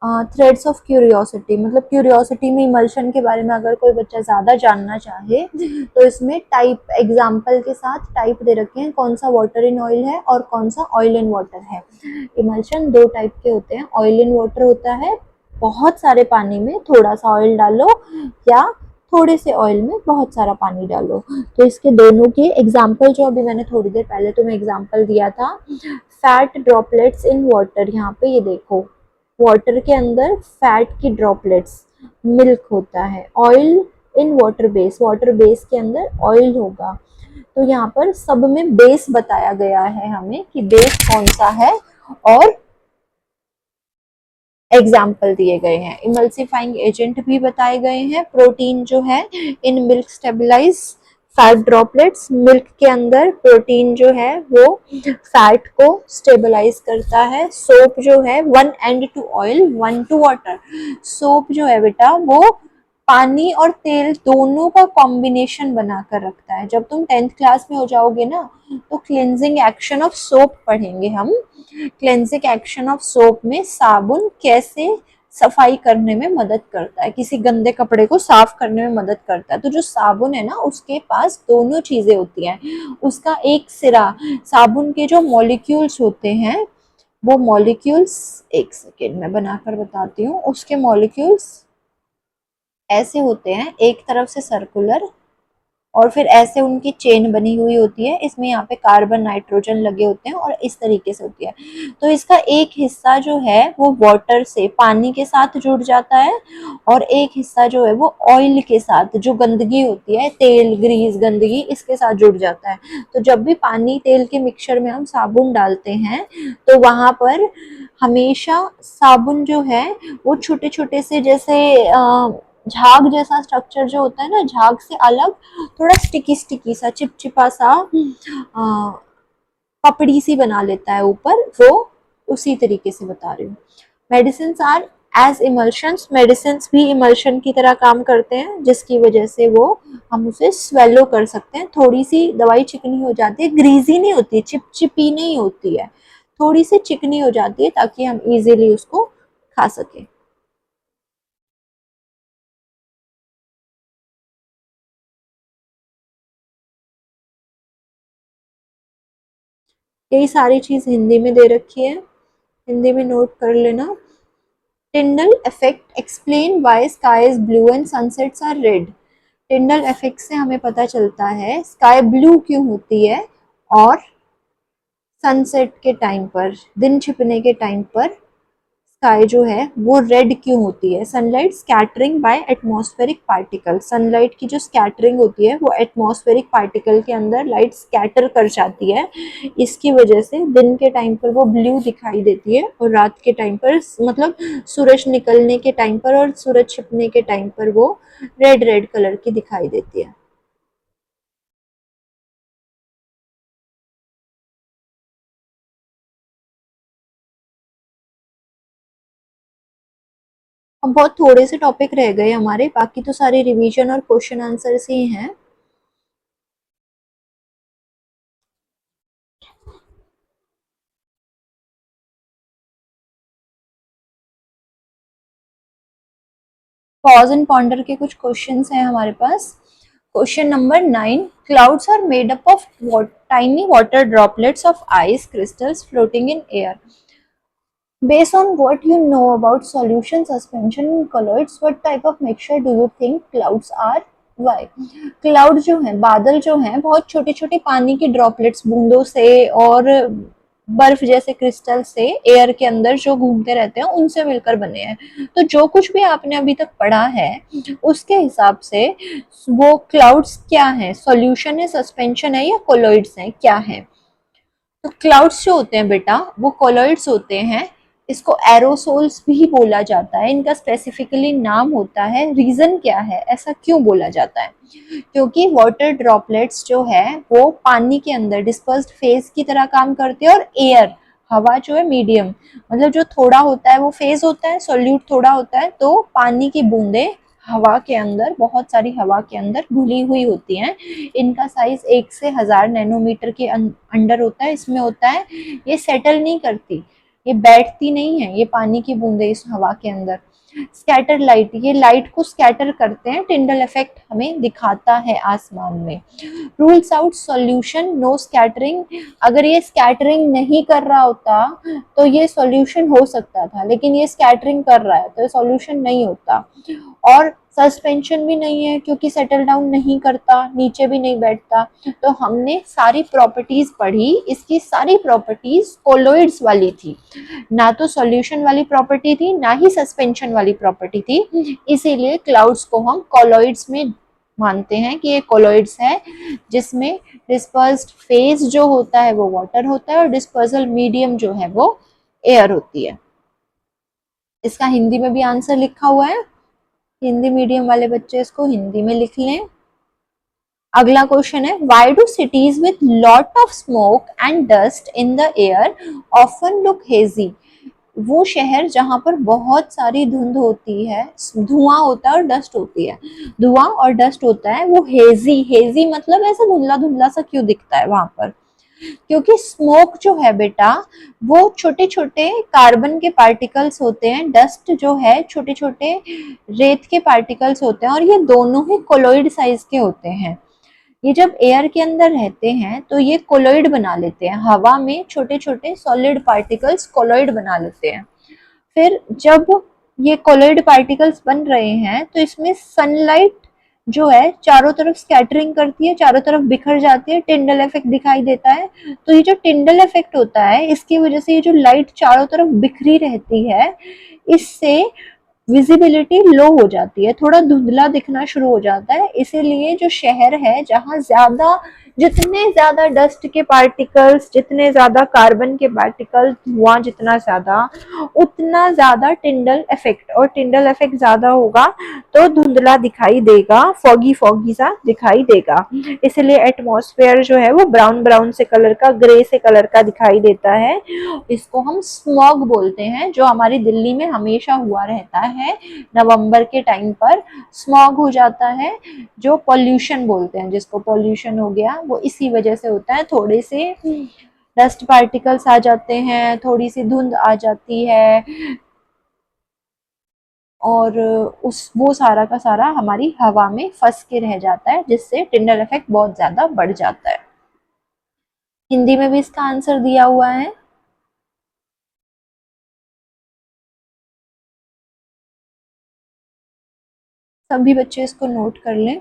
थ्रेड्स ऑफ क्यूरियोसिटी, मतलब क्यूरियोसिटी में इमल्शन के बारे में अगर कोई बच्चा ज़्यादा जानना चाहे तो इसमें टाइप, एग्जाम्पल के साथ टाइप दे रखे हैं, कौन सा वाटर इन ऑयल है और कौन सा ऑयल इन वाटर है। इमल्शन दो टाइप के होते हैं, ऑयल इन वाटर होता है बहुत सारे पानी में थोड़ा सा ऑयल डालो, या थोड़े से ऑयल में बहुत सारा पानी डालो। तो इसके दोनों के एग्जाम्पल जो अभी मैंने थोड़ी देर पहले तुम्हें एग्जाम्पल दिया था, फैट ड्रॉपलेट्स इन वाटर, यहाँ पे ये देखो वाटर के अंदर फैट की ड्रॉपलेट्स, मिल्क होता है। Oil in water base, water base के अंदर ऑयल होगा। तो यहाँ पर सब में बेस बताया गया है हमें कि बेस कौन सा है, और एग्जाम्पल दिए गए हैं। इमल्सिफाइंग एजेंट भी बताए गए हैं। प्रोटीन जो है in milk stabilise fat droplets, milk के अंदर प्रोटीन जो है वो फैट को स्टेबलाइज करता है। सोप जो है 1 to oil 1 to water, soap जो है बेटा वो पानी और तेल दोनों का कॉम्बिनेशन बनाकर रखता है। जब तुम 10th क्लास में हो जाओगे ना तो क्लेंजिंग एक्शन ऑफ सोप पढ़ेंगे हम। क्लेंजिंग एक्शन ऑफ सोप में साबुन कैसे सफाई करने में मदद करता है, किसी गंदे कपड़े को साफ करने में मदद करता है। तो जो साबुन है ना उसके पास दोनों चीजें होती हैं। उसका एक सिरा, साबुन के जो मॉलिक्यूल्स होते हैं वो मॉलिक्यूल्स, एक सेकेंड में बनाकर बताती हूँ, उसके मॉलिक्यूल्स ऐसे होते हैं, एक तरफ से सर्कुलर और फिर ऐसे उनकी चेन बनी हुई होती है। इसमें यहाँ पे कार्बन नाइट्रोजन लगे होते हैं और इस तरीके से होती है। तो इसका एक हिस्सा जो है वो वाटर से, पानी के साथ जुड़ जाता है, और एक हिस्सा जो है वो ऑयल के साथ, जो गंदगी होती है, तेल ग्रीस गंदगी, इसके साथ जुड़ जाता है। तो जब भी पानी तेल के मिक्सचर में हम साबुन डालते हैं तो वहां पर हमेशा साबुन जो है वो छोटे छोटे से, जैसे झाग जैसा स्ट्रक्चर जो होता है ना, झाग से अलग थोड़ा स्टिकी स्टिकी सा, चिपचिपा सा पपड़ी सी बना लेता है ऊपर, वो उसी तरीके से बता रही हूँ। Medicine are as emulsions, medicine भी इमल्शन की तरह काम करते हैं, जिसकी वजह से वो हम उसे स्वेलो कर सकते हैं। थोड़ी सी दवाई चिकनी हो जाती है, ग्रीजी नहीं होती, चिपचिपी नहीं होती है, थोड़ी सी चिकनी हो जाती है ताकि हम इजीली उसको खा सके। यही सारी चीज हिंदी में दे रखी है, हिंदी में नोट कर लेना। Tyndall effect explain why sky is blue and sunsets are red. Tyndall effect से हमें पता चलता है स्काई ब्लू क्यों होती है और सनसेट के टाइम पर, दिन छिपने के टाइम पर स्काई जो है वो रेड क्यों होती है। Sunlight scattering by atmospheric particle, sunlight की जो स्कैटरिंग होती है वो एटमॉस्फेरिक पार्टिकल के अंदर लाइट स्कैटर कर जाती है, इसकी वजह से दिन के टाइम पर वो ब्लू दिखाई देती है और रात के टाइम पर, मतलब सूरज निकलने के टाइम पर और सूरज छिपने के टाइम पर वो रेड रेड कलर की दिखाई देती है। अब बहुत थोड़े से टॉपिक रह गए हमारे, बाकी तो सारे रिवीजन और क्वेश्चन आंसर्स ही हैं। पॉज एंड पॉन्डर के कुछ क्वेश्चंस हैं हमारे पास। Question number 9, clouds are made up of tiny water droplets of ice crystals floating in air. Based on what you know about solution suspension in colloids, what type of mixture do you think clouds are? Why? Cloud जो है, बादल जो है, बहुत छोटे छोटे पानी की ड्रॉपलेट्स, बूंदों से और बर्फ जैसे क्रिस्टल से एयर के अंदर जो घूमते रहते हैं उनसे मिलकर बने हैं। तो जो कुछ भी आपने अभी तक पढ़ा है उसके हिसाब से वो क्लाउड्स क्या है, सॉल्यूशन है, सस्पेंशन है, या कोलॉइड्स हैं, क्या है? तो क्लाउड्स जो होते हैं बेटा वो कोलॉइड्स होते हैं, इसको एरोसोल्स भी बोला जाता है, इनका स्पेसिफिकली नाम होता है। रीजन क्या है, ऐसा क्यों बोला जाता है? क्योंकि वाटर ड्रॉपलेट्स जो है वो पानी के अंदर डिस्पर्स्ड फेज की तरह काम करते हैं, और एयर हवा जो है मीडियम, मतलब जो थोड़ा होता है वो फेज होता है, सोल्यूट थोड़ा होता है, तो पानी की बूंदे हवा के अंदर, बहुत सारी हवा के अंदर घुली हुई होती हैं। इनका साइज 1 से 1000 नैनोमीटर के अंडर होता है, इसमें होता है। ये सेटल नहीं करती, ये बैठती नहीं है, ये पानी की बूंदे इस हवा के अंदर। स्कैटर लाइट, ये लाइट को स्कैटर करते हैं, टिंडल इफेक्ट हमें दिखाता है आसमान में। Rules out solution no scattering, अगर ये स्कैटरिंग नहीं कर रहा होता तो ये सॉल्यूशन हो सकता था, लेकिन ये स्कैटरिंग कर रहा है तो ये सॉल्यूशन नहीं होता। और सस्पेंशन भी नहीं है क्योंकि सेटल डाउन नहीं करता, नीचे भी नहीं बैठता। तो हमने सारी प्रॉपर्टीज पढ़ी, इसकी सारी प्रॉपर्टीज कोलोइड्स वाली थी, ना तो सॉल्यूशन वाली प्रॉपर्टी थी, ना ही सस्पेंशन वाली प्रॉपर्टी थी। इसीलिए क्लाउड्स को हम कोलोइड्स में मानते हैं कि ये कोलोइड्स है, जिसमें डिस्पर्स्ड फेज जो होता है वो वाटर होता है और डिस्पर्सल मीडियम जो है वो एयर होती है। इसका हिंदी में भी आंसर लिखा हुआ है, हिंदी मीडियम वाले बच्चे इसको हिंदी में लिख लें। अगला क्वेश्चन है, why do cities with lot of smoke and dust in the air often look hazy, वो शहर जहां पर बहुत सारी धुंध होती है, धुआं होता है और डस्ट होती है, धुआं और डस्ट होता है, वो हेजी, हेजी मतलब ऐसा धुंधला धुंधला सा क्यों दिखता है वहां पर? क्योंकि स्मोक जो है बेटा वो छोटे छोटे कार्बन के पार्टिकल्स होते हैं, डस्ट जो है छोटे छोटे रेत के पार्टिकल्स होते हैं, और ये दोनों ही कोलोइड साइज के होते हैं। ये जब एयर के अंदर रहते हैं तो ये कोलोइड बना लेते हैं, हवा में छोटे छोटे सॉलिड पार्टिकल्स कोलोइड बना लेते हैं। फिर जब ये कोलोइड पार्टिकल्स बन रहे हैं तो इसमें सनलाइट जो है चारों तरफ स्कैटरिंग करती है, चारों तरफ बिखर जाती है, टिंडल इफेक्ट दिखाई देता है। तो ये जो टिंडल इफेक्ट होता है इसकी वजह से ये जो लाइट चारों तरफ बिखरी रहती है, इससे विजिबिलिटी लो हो जाती है, थोड़ा धुंधला दिखना शुरू हो जाता है। इसीलिए जो शहर है जहाँ ज्यादा, जितने ज्यादा डस्ट के पार्टिकल्स, जितने ज्यादा कार्बन के पार्टिकल्स, धुआं जितना ज्यादा, उतना ज्यादा टिंडल इफेक्ट, और टिंडल इफेक्ट ज्यादा होगा तो धुंधला दिखाई देगा, फॉगी फॉगी सा दिखाई देगा। इसलिए एटमॉस्फेयर जो है वो ब्राउन ब्राउन से कलर का, ग्रे से कलर का दिखाई देता है। इसको हम स्मॉग बोलते हैं, जो हमारी दिल्ली में हमेशा हुआ रहता है। नवंबर के टाइम पर स्मॉग हो जाता है, जो पॉल्यूशन बोलते हैं, जिसको पॉल्यूशन हो गया, वो इसी वजह से होता है। थोड़े से डस्ट पार्टिकल्स आ जाते हैं, थोड़ी सी धुंध आ जाती है, और उस वो सारा का सारा हमारी हवा में फंस के रह जाता है, जिससे टिंडल इफेक्ट बहुत ज्यादा बढ़ जाता है। हिंदी में भी इसका आंसर दिया हुआ है। सभी बच्चे इसको नोट कर लें।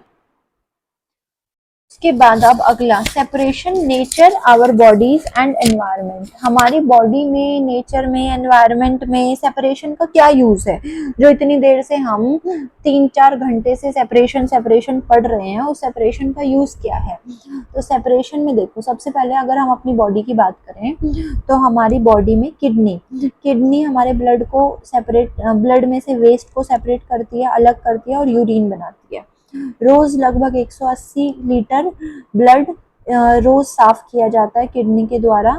उसके बाद अब अगला, separation nature our bodies and environment, हमारी बॉडी में, नेचर में, एनवायरनमेंट में सेपरेशन का क्या यूज है? जो इतनी देर से हम 3-4 घंटे से सेपरेशन सेपरेशन पढ़ रहे हैं, उस सेपरेशन का यूज क्या है? तो सेपरेशन में देखो, सबसे पहले अगर हम अपनी बॉडी की बात करें तो हमारी बॉडी में किडनी हमारे ब्लड को सेपरेट, ब्लड में से वेस्ट को सेपरेट करती है, अलग करती है और यूरिन बनाती है। रोज लगभग 180 लीटर ब्लड रोज साफ किया जाता है किडनी के द्वारा,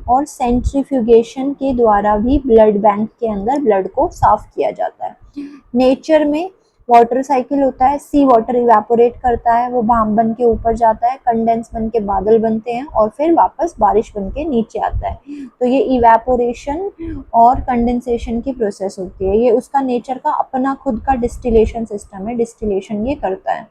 और सेंट्रीफ्यूगेशन के द्वारा भी ब्लड बैंक के अंदर ब्लड को साफ किया जाता है। नेचर में वाटर साइकिल होता है, सी वाटर इवेपोरेट करता है, वो भाप बन के ऊपर जाता है, कंडेंस बन के बादल बनते हैं और फिर वापस बारिश बन के नीचे आता है। तो ये इवेपोरेशन और कंडेंसेशन की प्रोसेस होती है, ये उसका नेचर का अपना खुद का डिस्टिलेशन सिस्टम है, डिस्टिलेशन ये करता है।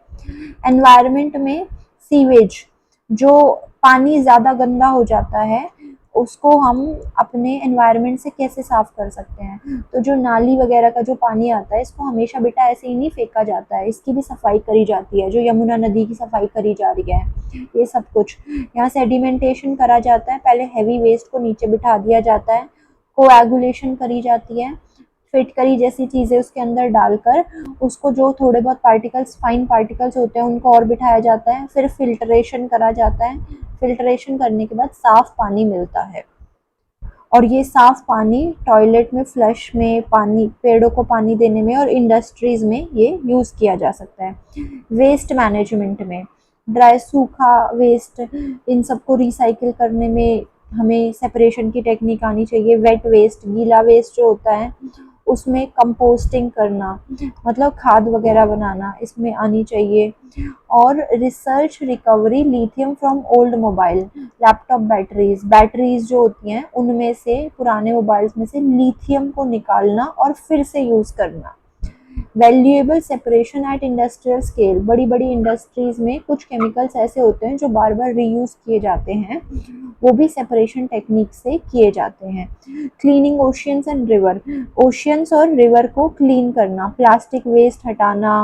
एनवायरनमेंट में सीवेज, जो पानी ज़्यादा गंदा हो जाता है, उसको हम अपने एनवायरनमेंट से कैसे साफ कर सकते हैं? तो जो नाली वगैरह का जो पानी आता है, इसको हमेशा बेटा ऐसे ही नहीं फेंका जाता है, इसकी भी सफाई करी जाती है, जो यमुना नदी की सफाई करी जा रही है, ये सब कुछ। यहाँ सेडिमेंटेशन करा जाता है, पहले हैवी वेस्ट को नीचे बिठा दिया जाता है, कोएगुलेशन करी जाती है, फिटकरी जैसी चीज़ें उसके अंदर डालकर उसको, जो थोड़े बहुत पार्टिकल्स, फाइन पार्टिकल्स होते हैं, उनको और बिठाया जाता है, फिर फिल्ट्रेशन करा जाता है। फिल्ट्रेशन करने के बाद साफ पानी मिलता है। और ये साफ पानी टॉयलेट में, फ्लश में, पानी पेड़ों को पानी देने में और इंडस्ट्रीज में ये यूज़ किया जा सकता है। वेस्ट मैनेजमेंट में ड्राई सूखा वेस्ट, इन सबको रिसाइकिल करने में हमें सेपरेशन की टेक्निक आनी चाहिए। वेट वेस्ट, गीला वेस्ट जो होता है उसमें कंपोस्टिंग करना, मतलब खाद वगैरह बनाना, इसमें आनी चाहिए। और research recovery lithium from old mobile, laptop batteries, batteries जो होती हैं उनमें से, पुराने मोबाइल्स में से लिथियम को निकालना और फिर से यूज़ करना। Valuable separation at industrial scale, बड़ी बड़ी इंडस्ट्रीज में कुछ केमिकल्स ऐसे होते हैं जो बार बार रीयूज किए जाते हैं, वो भी सेपरेशन टेक्निक से किए जाते हैं। Cleaning oceans and river, oceans और रिवर को क्लीन करना, प्लास्टिक वेस्ट हटाना।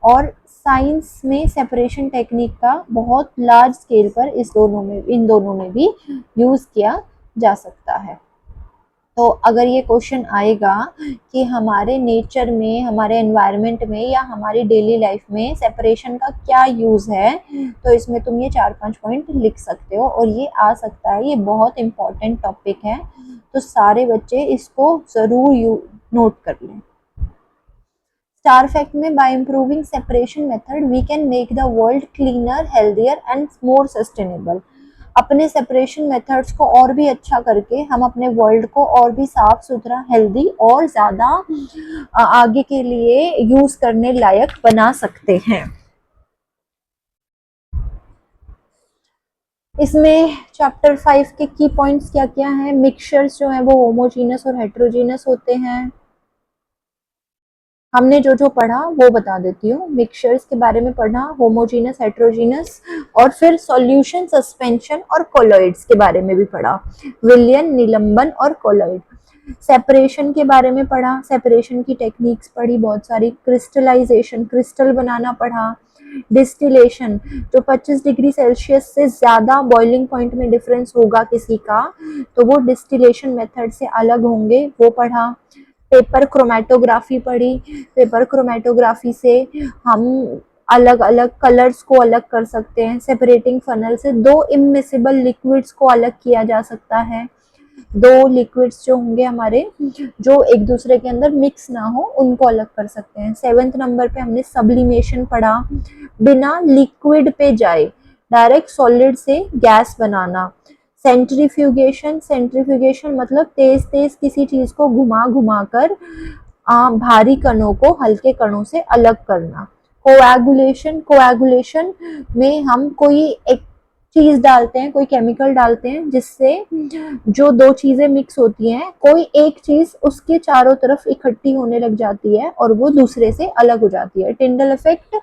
और साइंस में सेपरेशन टेक्निक का बहुत लार्ज स्केल पर इन दोनों में भी यूज़ किया जा सकता है। तो अगर ये क्वेश्चन आएगा कि हमारे नेचर में, हमारे एनवायरनमेंट में या हमारी डेली लाइफ में सेपरेशन का क्या यूज़ है, तो इसमें तुम ये 4-5 पॉइंट लिख सकते हो और ये आ सकता है। ये बहुत इम्पॉर्टेंट टॉपिक है, तो सारे बच्चे इसको ज़रूर नोट कर लें। स्टार फैक्ट में, by improving separation method we can make the world cleaner, healthier and more sustainable. अपने सेपरेशन मेथड्स को और भी अच्छा करके हम अपने वर्ल्ड को और भी साफ सुथरा, हेल्दी और ज़्यादा आगे के लिए यूज़ करने लायक बना सकते हैं। इसमें चैप्टर 5 के की पॉइंट्स क्या क्या हैं? मिक्सचर्स जो हैं वो होमोजीनस और हेट्रोजीनस होते हैं। हमने जो जो पढ़ा वो बता देती हूँ। मिक्सचर्स के बारे में पढ़ा, होमोजीनस, हेट्रोजीनस, और फिर सॉल्यूशन, सस्पेंशन और कोलॉइड्स के बारे में भी पढ़ा, विलयन, निलंबन और कोलॉइड। सेपरेशन के बारे में पढ़ा, सेपरेशन की टेक्निक्स पढ़ी बहुत सारी। क्रिस्टलाइजेशन, क्रिस्टल बनाना पढ़ा। डिस्टिलेशन, जो 25 डिग्री सेल्सियस से ज़्यादा बॉइलिंग पॉइंट में डिफरेंस होगा किसी का, तो वो डिस्टिलेशन मेथड से अलग होंगे, वो पढ़ा। पेपर क्रोमेटोग्राफी पढ़ी, पेपर क्रोमेटोग्राफी से हम अलग अलग कलर्स को अलग कर सकते हैं। सेपरेटिंग फनल से दो इमिसिबल लिक्विड्स को अलग किया जा सकता है। दो लिक्विड्स जो होंगे हमारे, जो एक दूसरे के अंदर मिक्स ना हो, उनको अलग कर सकते हैं। 7th नंबर पे हमने सब्लिमेशन पढ़ा, बिना लिक्विड पे जाए डायरेक्ट सॉलिड से गैस बनाना। सेंट्रीफ्यूगेशन, सेंट्रीफ्यूगेशन मतलब तेज तेज किसी चीज को घुमा घुमा कर भारी कणों को हल्के कणों से अलग करना। कोएगुलेशन, कोएगुलेशन में हम कोई एक चीज डालते हैं, कोई केमिकल डालते हैं, जिससे जो दो चीजें मिक्स होती हैं, कोई एक चीज उसके चारों तरफ इकट्ठी होने लग जाती है और वो दूसरे से अलग हो जाती है। टिंडल इफेक्ट,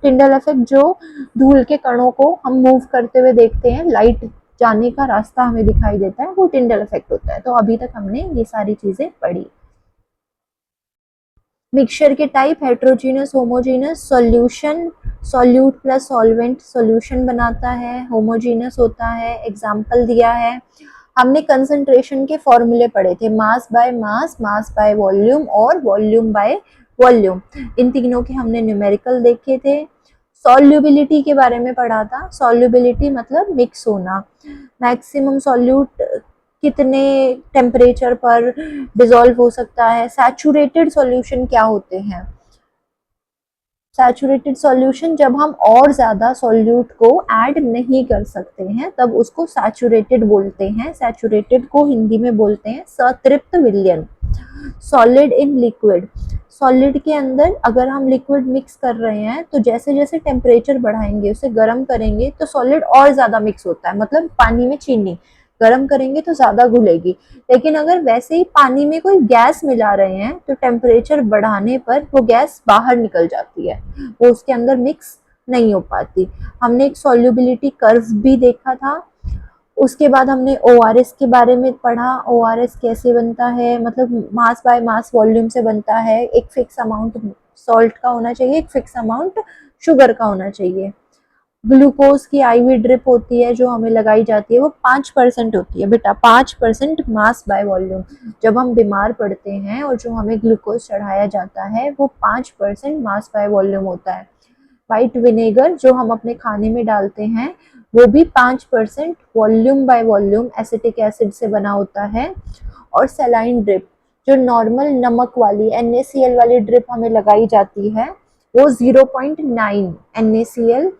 टिंडल इफेक्ट जो धूल के कणों को हम मूव करते हुए देखते हैं, लाइट जाने का रास्ता हमें दिखाई देता है, वो टिंडल इफेक्ट होता है। तो अभी तक हमने ये सारी चीजें पढ़ी। मिक्सचर के type, heterogeneous, homogeneous. Solution, solute plus solvent solution बनाता है। होमोजीनस होता है, एग्जाम्पल दिया है। हमने कंसंट्रेशन के फॉर्मूले पढ़े थे, mass by mass, mass by volume और वॉल्यूम बाय वॉल्यूम। इन तीनों के हमने न्यूमेरिकल देखे थे। सॉल्युबिलिटी के बारे में पढ़ा था, सॉल्युबिलिटी मतलब मिक्स होना। मैक्सिमम सॉल्यूट कितने टेम्परेचर पर डिसॉल्व हो सकता है। सैचुरेटेड सॉल्यूशन क्या होते हैं? सैचुरेटेड सॉल्यूशन जब हम और ज़्यादा सॉल्यूट को ऐड नहीं कर सकते हैं, तब उसको सैचुरेटेड बोलते हैं। सैचुरेटेड को हिंदी में बोलते हैं संतृप्त विलयन। सॉलिड इन लिक्विड, सॉलिड के अंदर अगर हम लिक्विड मिक्स कर रहे हैं, तो जैसे जैसे टेम्परेचर बढ़ाएंगे, उसे गर्म करेंगे, तो सॉलिड और ज़्यादा मिक्स होता है। मतलब पानी में चीनी गर्म करेंगे तो ज़्यादा घुलेगी। लेकिन अगर वैसे ही पानी में कोई गैस मिला रहे हैं, तो टेम्परेचर बढ़ाने पर वो गैस बाहर निकल जाती है, वो उसके अंदर मिक्स नहीं हो पाती। हमने एक सॉल्युबिलिटी कर्व भी देखा था। उसके बाद हमने ORS के बारे में पढ़ा। ORS कैसे बनता है, मतलब मास बाय मास वॉल्यूम से बनता है। एक फिक्स अमाउंट सॉल्ट का होना चाहिए, एक फिक्स अमाउंट शुगर का होना चाहिए। ग्लूकोज की IV ड्रिप होती है जो हमें लगाई जाती है, वो 5% होती है बेटा, 5% मास बाय वॉल्यूम। जब हम बीमार पड़ते हैं और जो हमें ग्लूकोज चढ़ाया जाता है, वो 5% मास बाय वॉल्यूम होता है। वाइट विनेगर जो हम अपने खाने में डालते हैं, वो भी 5% volume by volume acetic acid से बना होता है। और सेलाइन ड्रिप, जो नॉर्मल नमक वाली NaCl वाली ड्रिप हमें लगाई जाती है, वो 0.9 NaCl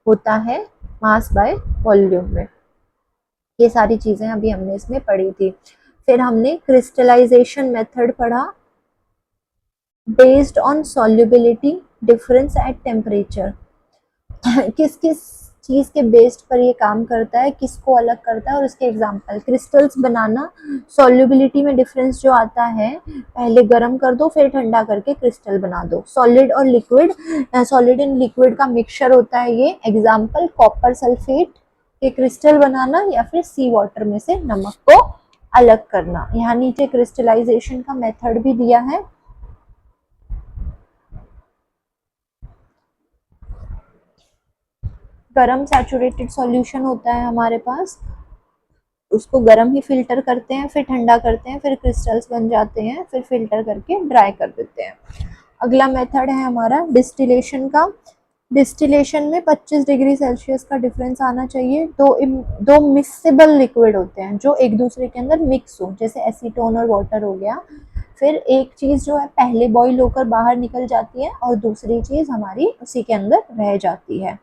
होता है मास बाय वॉल्यूम में। ये सारी चीजें अभी हमने इसमें पढ़ी थी। फिर हमने क्रिस्टलाइजेशन मेथड पढ़ा, based on solubility difference at temperature. किस किस चीज के बेस्ड पर ये काम करता है, किसको अलग करता है, और उसके एग्जांपल। क्रिस्टल्स बनाना, सॉल्युबिलिटी में डिफरेंस जो आता है, पहले गर्म कर दो फिर ठंडा करके क्रिस्टल बना दो। सॉलिड और लिक्विड, सॉलिड एंड लिक्विड का मिक्सचर होता है ये। एग्जांपल कॉपर सल्फेट के क्रिस्टल बनाना, या फिर सी वाटर में से नमक को अलग करना। यहाँ नीचे क्रिस्टलाइजेशन का मेथड भी दिया है। गरम सैचुरेटेड सॉल्यूशन होता है हमारे पास, उसको गरम ही फिल्टर करते हैं, फिर ठंडा करते हैं, फिर क्रिस्टल्स बन जाते हैं, फिर फिल्टर करके ड्राई कर देते हैं। अगला मेथड है हमारा डिस्टिलेशन का। डिस्टिलेशन में 25 डिग्री सेल्सियस का डिफरेंस आना चाहिए। दो मिक्सेबल लिक्विड होते हैं जो एक दूसरे के अंदर मिक्स हो, जैसे एसीटोन और वाटर हो गया। फिर एक चीज जो है पहले बॉईल होकर बाहर निकल जाती है, और दूसरी चीज हमारी उसी के अंदर रह जाती है।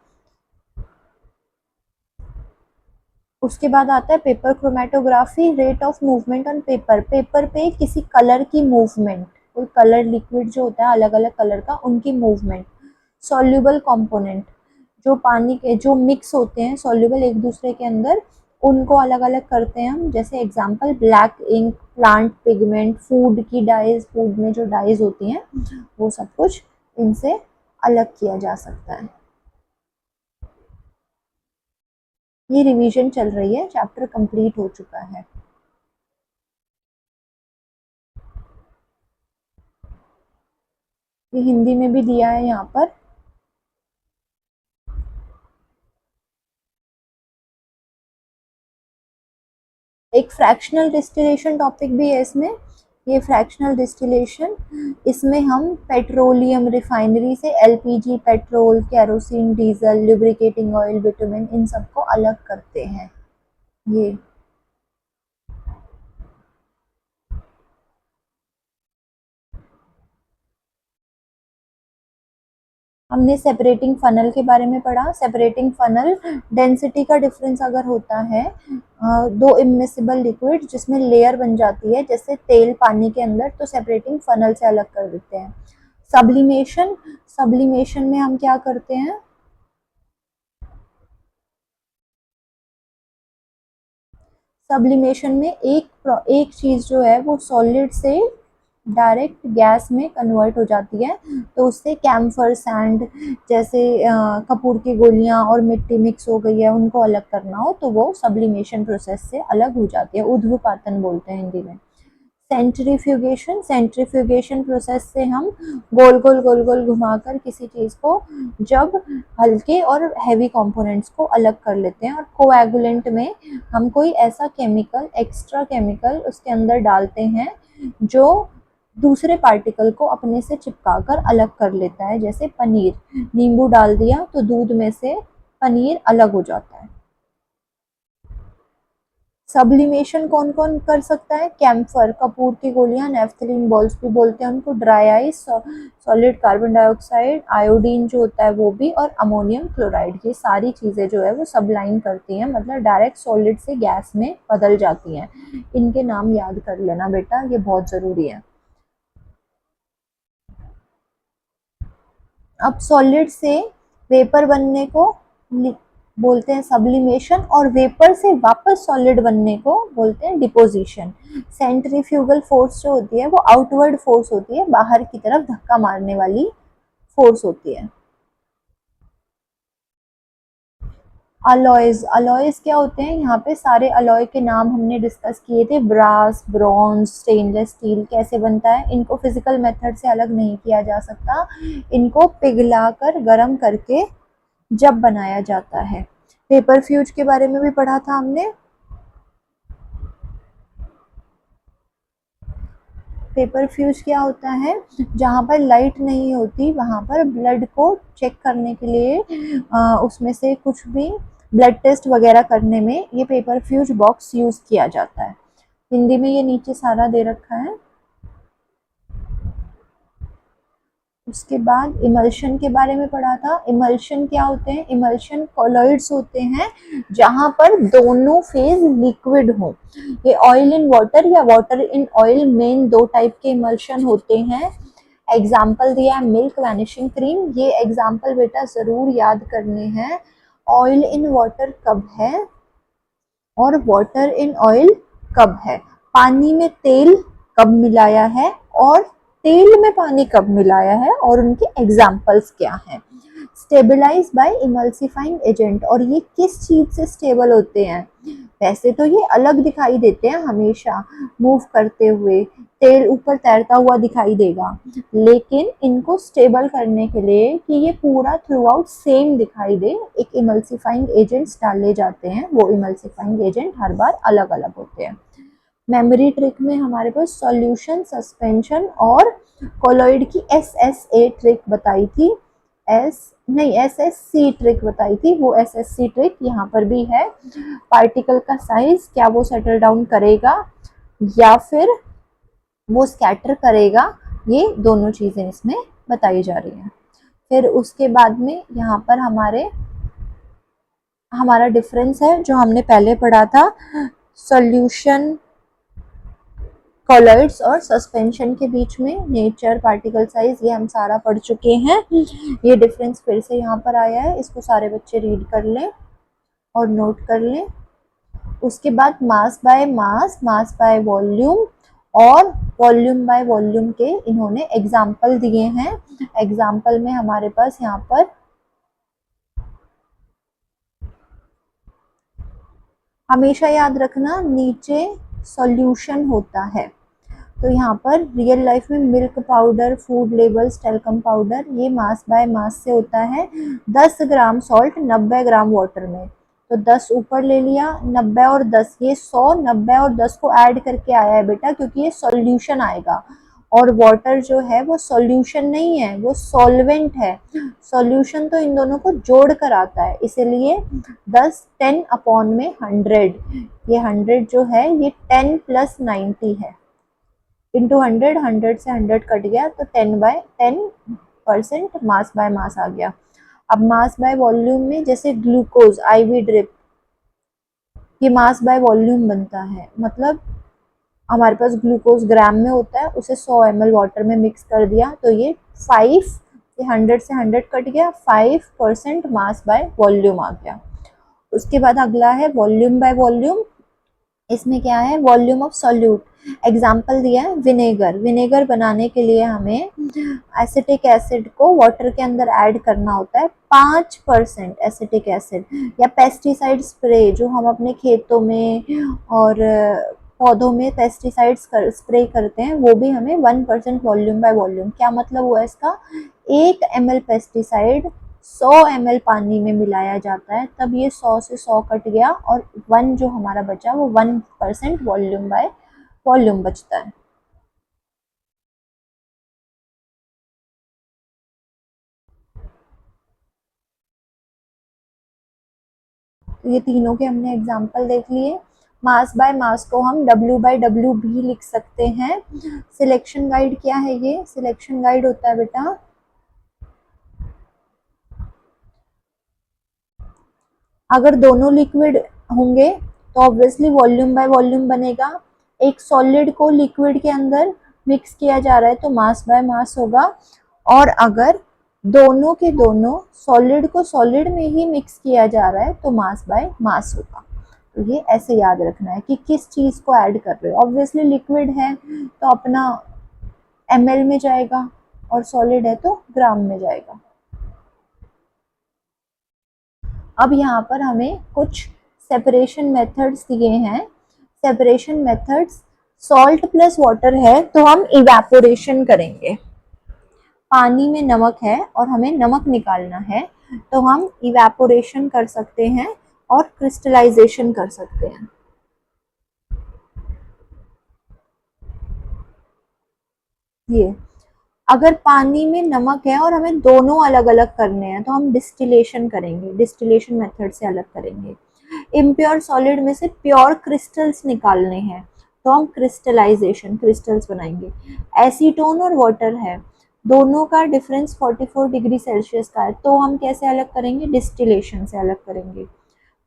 उसके बाद आता है paper chromatography, rate of movement on paper. Paper पे किसी कलर की मूवमेंट, कोई कलर लिक्विड जो होता है अलग अलग कलर का, उनकी मूवमेंट। सॉल्युबल कंपोनेंट, जो पानी के जो मिक्स होते हैं सॉल्युबल एक दूसरे के अंदर, उनको अलग अलग करते हैं हम। जैसे example black ink, plant pigment, food की डाइज, फूड में जो डाइज होती हैं वो सब कुछ इनसे अलग किया जा सकता है। ये रिवीजन चल रही है, चैप्टर कंप्लीट हो चुका है। ये हिंदी में भी दिया है यहाँ पर। एक फ्रैक्शनल डिस्टिलेशन टॉपिक भी है इसमें। ये फ्रैक्शनल डिस्टिलेशन, इसमें हम पेट्रोलियम रिफाइनरी से LPG, petrol, kerosene, diesel, lubricating oil, bitumen, इन सबको अलग करते हैं। ये हमने सेपरेटिंग फनल के बारे में पढ़ा। सेपरेटिंग फनल, डेंसिटी का डिफरेंस अगर होता है दो इमिसिबल लिक्विड जिसमें लेयर बन जाती है, जैसे तेल पानी के अंदर, तो सेपरेटिंग फनल से अलग कर देते हैं। सब्लिमेशन, सब्लिमेशन में हम क्या करते हैं, सब्लिमेशन में एक चीज जो है वो सॉलिड से डायरेक्ट गैस में कन्वर्ट हो जाती है। तो उससे कैम्फर सैंड, जैसे कपूर की गोलियां और मिट्टी मिक्स हो गई है, उनको अलग करना हो तो वो सब्लिमेशन प्रोसेस से अलग हो जाती है। ऊध्र्वपातन बोलते हैं हिंदी में। सेंट्रीफ्यूगेशन, सेंट्रीफ्यूगेशन प्रोसेस से हम गोल गोल गोल गोल घुमाकर किसी चीज को, जब हल्के और हैवी कंपोनेंट्स को अलग कर लेते हैं। और कोएगुलेंट में हम कोई ऐसा केमिकल, एक्स्ट्रा केमिकल उसके अंदर डालते हैं जो दूसरे पार्टिकल को अपने से चिपकाकर अलग कर लेता है। जैसे पनीर, नींबू डाल दिया तो दूध में से पनीर अलग हो जाता है। सब्लिमेशन कौन कौन कर सकता है, कैम्फर, कपूर की गोलियां, नेफ्थलीन बॉल्स भी बोलते हैं उनको, dry ice, solid carbon dioxide, iodine जो होता है वो भी, और अमोनियम क्लोराइड, ये सारी चीजें जो है वो सबलाइन करती हैं, मतलब डायरेक्ट सॉलिड से गैस में बदल जाती हैं। इनके नाम याद कर लेना बेटा, ये बहुत जरूरी है। अब सॉलिड से वेपर बनने को बोलते हैं सब्लिमेशन, और वेपर से वापस सॉलिड बनने को बोलते हैं डिपोजिशन। सेंट्रीफ्यूगल फोर्स जो होती है वो आउटवर्ड फोर्स होती है, बाहर की तरफ धक्का मारने वाली फोर्स होती है। अलॉयज, अलॉयज क्या होते हैं, यहाँ पे सारे अलॉय के नाम हमने डिस्कस किए थे। ब्रास, ब्रॉन्ज, स्टेनलेस स्टील कैसे बनता है, इनको फिजिकल मेथड से अलग नहीं किया जा सकता, इनको पिघलाकर गर्म करके जब बनाया जाता है। पेपर फ्यूज के बारे में भी पढ़ा था हमने। पेपर फ्यूज क्या होता है, जहाँ पर लाइट नहीं होती वहाँ पर ब्लड को चेक करने के लिए उसमें से कुछ भी ब्लड टेस्ट वगैरह करने में ये पेपरफ्यूज बॉक्स यूज किया जाता है। हिंदी में ये नीचे सारा दे रखा है। उसके बाद इमल्शन के बारे में पढ़ा था। इमल्शन क्या होते हैं? इमल्शन कॉलॉइड्स होते हैं जहां पर दोनों फेज लिक्विड हो। ये ऑयल इन वाटर या वाटर इन ऑयल, मेन दो टाइप के इमल्शन होते हैं। एग्जाम्पल दिया है मिल्क वैनिशिंग क्रीम। ये एग्जाम्पल बेटा जरूर याद करने हैं। ऑयल इन वाटर कब है और वाटर इन ऑयल कब है? पानी में तेल कब मिलाया है और तेल में पानी कब मिलाया है, और उनके एग्जाम्पल्स क्या हैं? स्टेबलाइज बाय इमल्सिफाइंग एजेंट, और ये किस चीज से स्टेबल होते हैं? वैसे तो ये अलग दिखाई देते हैं हमेशा मूव करते हुए, तेल ऊपर तैरता हुआ दिखाई देगा, लेकिन इनको स्टेबल करने के लिए कि ये पूरा थ्रू आउट सेम दिखाई दे, एक इमल्सिफाइंग एजेंट्स डाले जाते हैं। वो इमल्सिफाइंग एजेंट हर बार अलग अलग होते हैं। मेमोरी ट्रिक में हमारे पास सॉल्यूशन, सस्पेंशन और कोलॉइड की SSA ट्रिक बताई थी। SSC ट्रिक बताई थी। वो SSC ट्रिक यहाँ पर भी है। पार्टिकल का साइज, क्या वो सेटल डाउन करेगा या फिर वो स्कैटर करेगा, ये दोनों चीजें इसमें बताई जा रही हैं। फिर उसके बाद में यहाँ पर हमारा डिफरेंस है जो हमने पहले पढ़ा था, सॉल्यूशन, कॉलॉइड्स और सस्पेंशन के बीच में, नेचर, पार्टिकल साइज, ये हम सारा पढ़ चुके हैं। ये डिफरेंस फिर से यहाँ पर आया है, इसको सारे बच्चे रीड कर लें और नोट कर लें। उसके बाद mass by mass, mass by volume और वॉल्यूम बाय वॉल्यूम के इन्होंने एग्जाम्पल दिए हैं। एग्जाम्पल में हमारे पास यहाँ पर हमेशा याद रखना नीचे सॉल्यूशन होता है। तो यहाँ पर रियल लाइफ में milk powder, food labels, talcum powder, ये मास बाय मास से होता है। 10 ग्राम सॉल्ट 90 ग्राम वाटर में, तो 10 ऊपर ले लिया, 90 और 10, ये 100, 90 और 10 को ऐड करके आया है बेटा, क्योंकि ये सॉल्यूशन आएगा और वाटर जो है वो सॉल्यूशन नहीं है, वो सॉल्वेंट है। सॉल्यूशन तो इन दोनों को जोड़ कर आता है, इसीलिए 10 अपॉन में 100, ये 100 जो है ये 10 + 90 है, इंटू 100, 100 से 100 कट गया तो 10% मास बाय मास आ गया। अब मास बाय वॉल्यूम में जैसे ग्लूकोज IV ड्रिप, ये मास बाय वॉल्यूम बनता है, मतलब हमारे पास ग्लूकोज ग्राम में होता है, उसे 100 ml वाटर में मिक्स कर दिया तो ये 5, ये 100 से 100 कट गया, 5% मास बाय वॉल्यूम आ गया। उसके बाद अगला है वॉल्यूम बाय वॉल्यूम। इसमें क्या है? Volume of solute. एग्जाम्पल दिया है विनेगर। विनेगर बनाने के लिए हमें एसिटिक एसिड को वाटर के अंदर ऐड करना होता है, 5% एसिटिक एसिड। या पेस्टिसाइड स्प्रे जो हम अपने खेतों में और पौधों में पेस्टिसाइड्स स्प्रे करते हैं, वो भी हमें 1% वॉल्यूम बाय वॉल्यूम। क्या मतलब हुआ इसका? 1 ml पेस्टिसाइड 100 ml पानी में मिलाया जाता है, तब ये 100 से 100 कट गया और 1 जो हमारा बचा वो 1% वॉल्यूम बाय वॉल्यूम बचता है। ये तीनों के हमने एग्जाम्पल देख लिए। मास बाय मास को हम W/W भी लिख सकते हैं। सिलेक्शन गाइड क्या है? ये सिलेक्शन गाइड होता है बेटा, अगर दोनों लिक्विड होंगे तो ऑब्वियसली वॉल्यूम बाय वॉल्यूम बनेगा। एक सॉलिड को लिक्विड के अंदर मिक्स किया जा रहा है तो मास बाय मास होगा, और अगर दोनों के दोनों सॉलिड को सॉलिड में ही मिक्स किया जा रहा है तो मास बाय मास होगा। तो ये ऐसे याद रखना है कि किस चीज को ऐड कर रहे हो। ऑब्वियसली लिक्विड है तो अपना ml में जाएगा और सॉलिड है तो ग्राम में जाएगा। अब यहाँ पर हमें कुछ सेपरेशन मेथड्स दिए हैं। Separation methods, salt plus water है तो हम इवेपोरेशन करेंगे। पानी में नमक है और हमें नमक निकालना है तो हम इवेपोरेशन कर सकते हैं और क्रिस्टलाइजेशन कर सकते हैं। ये अगर पानी में नमक है और हमें दोनों अलग अलग करने हैं तो हम डिस्टिलेशन करेंगे, डिस्टिलेशन मेथड से अलग करेंगे। इम्प्योर सॉलिड में से प्योर क्रिस्टल्स निकालने हैं तो हम क्रिस्टलाइजेशन, क्रिस्टल्स बनाएंगे। एसीटोन और वाटर है, दोनों का डिफरेंस 44 डिग्री सेल्सियस का है, तो हम कैसे अलग करेंगे, डिस्टिलेशन से अलग करेंगे।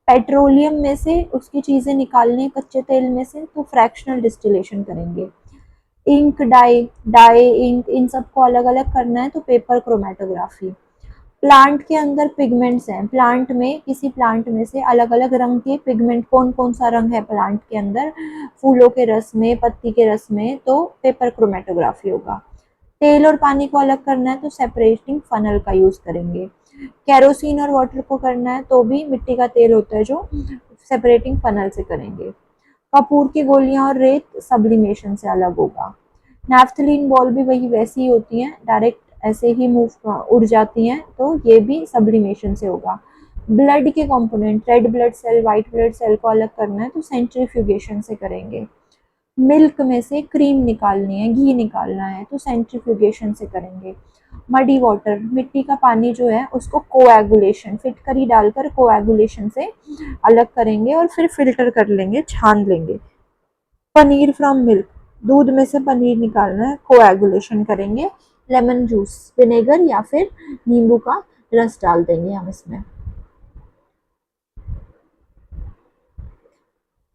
पेट्रोलियम में से उसकी चीज़ें निकालने कच्चे तेल में से, तो फ्रैक्शनल डिस्टिलेशन करेंगे। इंक, डाई, डाई इंक, इन सबको अलग अलग करना है तो पेपर क्रोमेटोग्राफी। प्लांट के अंदर पिगमेंट्स हैं, प्लांट में किसी प्लांट में से अलग अलग रंग के पिगमेंट, कौन कौन सा रंग है प्लांट के अंदर, फूलों के रस में, पत्ती के रस में, तो पेपर क्रोमेटोग्राफी होगा। तेल और पानी को अलग करना है तो सेपरेटिंग फनल का यूज करेंगे। केरोसिन और वाटर को करना है तो भी मिट्टी का तेल होता है जो सेपरेटिंग फनल से करेंगे। कपूर की गोलियां और रेत सब्लिमेशन से अलग होगा। नैफ्थलीन बॉल भी वही वैसी ही होती हैं, डायरेक्ट ऐसे ही मूव उड़ जाती हैं, तो ये भी सब्लिमेशन से होगा। ब्लड के component, red blood cell, white blood cell को अलग करना है तो सेंट्रीफ्यूगेशन से करेंगे। मिल्क में से क्रीम निकालनी है, घी निकालना है तो सेंट्रीफ्यूगेशन से करेंगे। मडी वाटर, मिट्टी का पानी जो है उसको कोएगुलेशन, फिटकरी डालकर कोएगुलेशन से अलग करेंगे और फिर फिल्टर कर लेंगे, छान लेंगे। पनीर फ्रॉम मिल्क, दूध में से पनीर निकालना है, कोएगुलेशन करेंगे। लेमन जूस, विनेगर या फिर नींबू का रस डाल देंगे हम इसमें।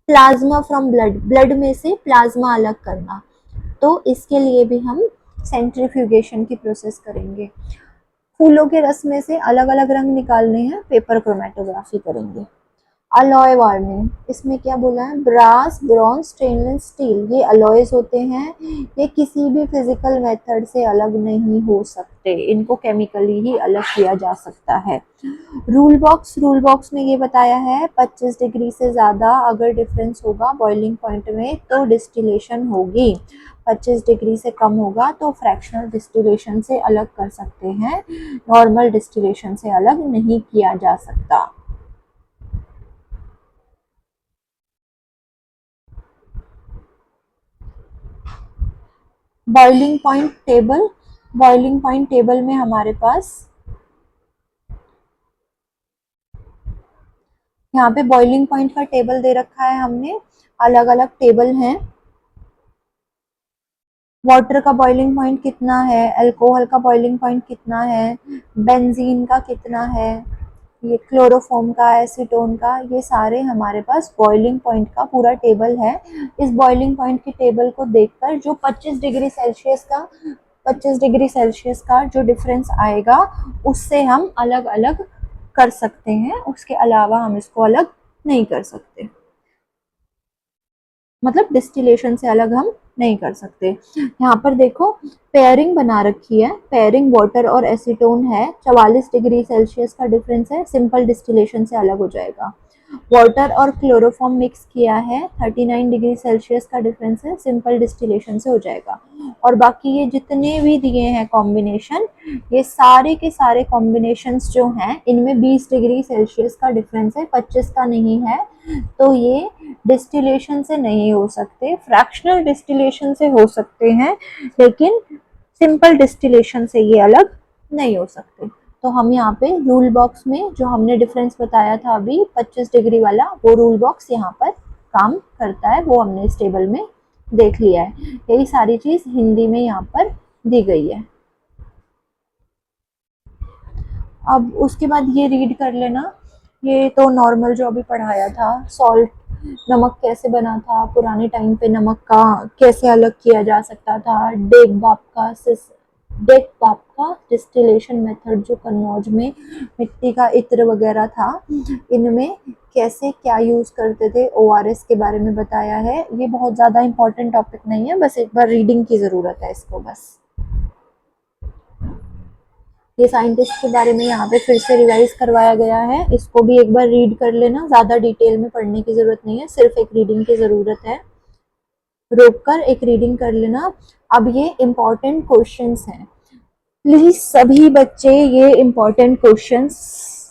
प्लाज्मा फ्रॉम ब्लड, ब्लड में से प्लाज्मा अलग करना, तो इसके लिए भी हम सेंट्रीफ्यूगेशन की प्रोसेस करेंगे। फूलों के रस में से अलग अलग रंग निकालने हैं, पेपर क्रोमेटोग्राफी करेंगे। अलॉय वार्निंग, इसमें क्या बोला है, ब्रास, ब्रॉन्ज, स्टेनलेस स्टील, ये अलॉयज होते हैं, ये किसी भी फिजिकल मेथड से अलग नहीं हो सकते, इनको केमिकली ही अलग किया जा सकता है। रूल बॉक्स, रूल बॉक्स में ये बताया है 25 डिग्री से ज़्यादा अगर डिफरेंस होगा बॉइलिंग पॉइंट में तो डिस्टिलेशन होगी, 25 डिग्री से कम होगा तो फ्रैक्शनल डिस्टिलेशन से अलग कर सकते हैं, नॉर्मल डिस्टिलेशन से अलग नहीं किया जा सकता। Boiling point table, boiling point table में हमारे पास यहाँ पे बॉइलिंग पॉइंट का टेबल दे रखा है हमने, अलग अलग टेबल हैं। वाटर का बॉइलिंग पॉइंट कितना है, अल्कोहल का बॉइलिंग पॉइंट कितना है, बेंजीन का कितना है, ये क्लोरोफॉर्म का, एसीटोन का, ये सारे हमारे पास बॉइलिंग पॉइंट का पूरा टेबल है। इस बॉइलिंग पॉइंट के टेबल को देखकर जो 25 डिग्री सेल्सियस का, 25 डिग्री सेल्सियस का जो डिफरेंस आएगा उससे हम अलग अलग कर सकते हैं, उसके अलावा हम इसको अलग नहीं कर सकते, मतलब डिस्टिलेशन से अलग हम नहीं कर सकते। यहाँ पर देखो पेयरिंग बना रखी है, पेयरिंग वाटर और एसीटोन है, 44 डिग्री सेल्सियस का डिफरेंस है, सिंपल डिस्टिलेशन से अलग हो जाएगा। वाटर और क्लोरोफॉर्म मिक्स किया है, 39 डिग्री सेल्सियस का डिफरेंस है, सिंपल डिस्टिलेशन से हो जाएगा। और बाकी ये जितने भी दिए हैं कॉम्बिनेशन, ये सारे के सारे कॉम्बिनेशंस जो हैं इनमें 20 डिग्री सेल्सियस का डिफरेंस है, 25 का नहीं है, तो ये डिस्टिलेशन से नहीं हो सकते, फ्रैक्शनल डिस्टिलेशन से हो सकते हैं, लेकिन सिंपल डिस्टिलेशन से ये अलग नहीं हो सकते। तो हम यहाँ पे रूल बॉक्स में जो हमने डिफरेंस बताया था अभी 25 डिग्री वाला, वो रूल बॉक्स यहाँ पर काम करता है, वो हमने इस टेबल में देख लिया है। यही सारी चीज हिंदी में यहाँ पर दी गई है। अब उसके बाद ये रीड कर लेना, ये तो नॉर्मल जो अभी पढ़ाया था, सॉल्ट, नमक कैसे बना था पुराने टाइम पे, नमक का कैसे अलग किया जा सकता था, डेक बाप का डिस्टिलेशन मेथड जो कन्नौज में मिट्टी का इत्र वगैरह था, इनमें कैसे क्या यूज करते थे, ओआरएस के बारे में बताया है। ये बहुत ज्यादा इंपॉर्टेंट टॉपिक नहीं है, बस एक बार रीडिंग की जरूरत है इसको बस। ये साइंटिस्ट के बारे में यहाँ पे फिर से रिवाइज करवाया गया है, इसको भी एक बार रीड कर लेना, ज़्यादा डिटेल में पढ़ने की ज़रूरत नहीं है, सिर्फ एक रीडिंग की ज़रूरत है, रोक कर एक रीडिंग कर लेना। अब ये इम्पॉर्टेंट क्वेश्चंस हैं, प्लीज सभी बच्चे ये इम्पॉर्टेंट क्वेश्चंस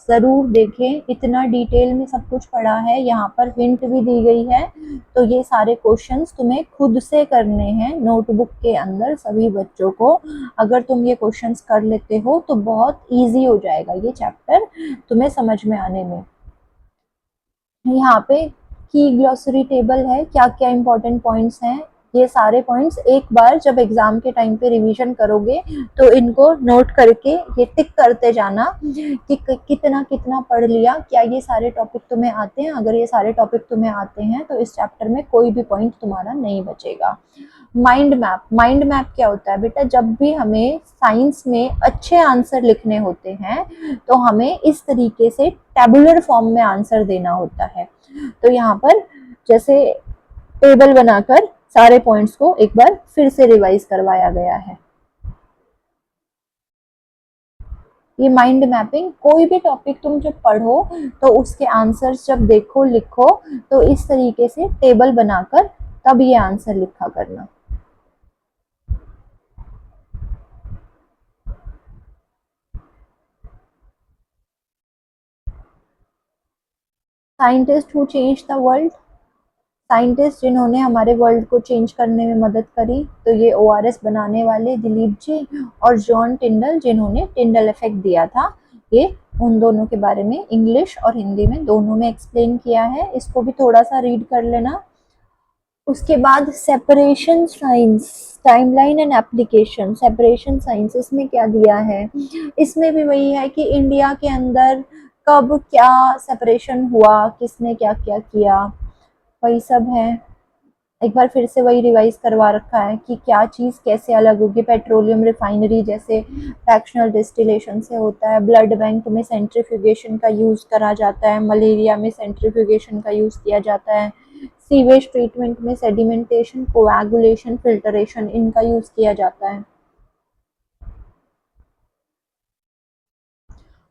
ज़रूर देखें, इतना डिटेल में सब कुछ पढ़ा है, यहाँ पर हिंट भी दी गई है। तो ये सारे क्वेश्चंस तुम्हें खुद से करने हैं नोटबुक के अंदर सभी बच्चों को। अगर तुम ये क्वेश्चंस कर लेते हो तो बहुत इजी हो जाएगा ये चैप्टर तुम्हें समझ में आने में। यहाँ पे की ग्लॉसरी टेबल है, क्या क्या इंपॉर्टेंट पॉइंट्स हैं, ये सारे पॉइंट्स एक बार जब एग्जाम के टाइम पे रिवीजन करोगे तो इनको नोट करके ये टिक करते जाना कि कितना कितना पढ़ लिया, क्या ये सारे टॉपिक तुम्हें आते हैं। अगर ये सारे टॉपिक तुम्हें आते हैं तो इस चैप्टर में कोई भी पॉइंट तुम्हारा नहीं बचेगा। माइंड मैप, माइंड मैप क्या होता है बेटा, जब भी हमें साइंस में अच्छे आंसर लिखने होते हैं तो हमें इस तरीके से टेबुलर फॉर्म में आंसर देना होता है। तो यहाँ पर जैसे टेबल बनाकर सारे पॉइंट्स को एक बार फिर से रिवाइज करवाया गया है। ये माइंड मैपिंग, कोई भी टॉपिक तुम जब पढ़ो तो उसके आंसर्स जब देखो लिखो तो इस तरीके से टेबल बनाकर तब ये आंसर लिखा करना। Scientist who change the world, scientist जिन्होंने हमारे वर्ल्ड को चेंज करने में मदद करी, तो ये ओआरएस बनाने वाले दिलीप जी और जॉन टिंडल जिन्होंने टिंडल इफेक्ट दिया था, ये उन दोनों के बारे में इंग्लिश और हिंदी में दोनों में एक्सप्लेन किया है। इसको भी थोड़ा सा रीड कर लेना। उसके बाद separation science, timeline and application. Separation science, इसमें क्या दिया है, इसमें भी वही है कि इंडिया के अंदर कब क्या सेपरेशन हुआ, किसने क्या क्या किया, वही सब है। एक बार फिर से वही रिवाइज करवा रखा है कि क्या चीज़ कैसे अलग होगी। पेट्रोलियम रिफाइनरी जैसे फ्रैक्शनल डिस्टिलेशन से होता है। ब्लड बैंक में सेंट्रीफ्यूगेशन का यूज़ करा जाता है। मलेरिया में सेंट्रीफ्यूगेशन का यूज़ किया जाता है। सीवेज ट्रीटमेंट में सेडिमेंटेशन, कोएगुलेशन, फिल्टरेशन, इनका यूज़ किया जाता है।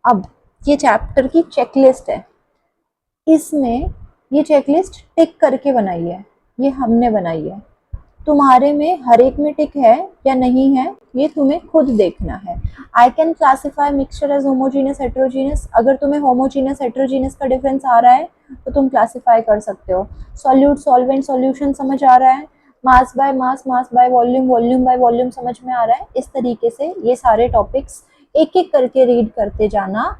अब ये चैप्टर की चेकलिस्ट है, इसमें ये चेकलिस्ट टिक करके बनाई है, ये हमने बनाई है। तुम्हारे में हर एक में टिक है या नहीं है ये तुम्हें खुद देखना है। I can classify mixture as homogeneous heterogeneous, अगर तुम्हें होमोजीनियस हेट्रोजीनियस का डिफरेंस आ रहा है तो तुम क्लासिफाई कर सकते हो। सॉल्यूट सॉल्वेंट सॉल्यूशन समझ आ रहा है, mass by mass, mass by volume, volume by volume समझ में आ रहा है। इस तरीके से ये सारे टॉपिक्स एक एक करके रीड करते जाना,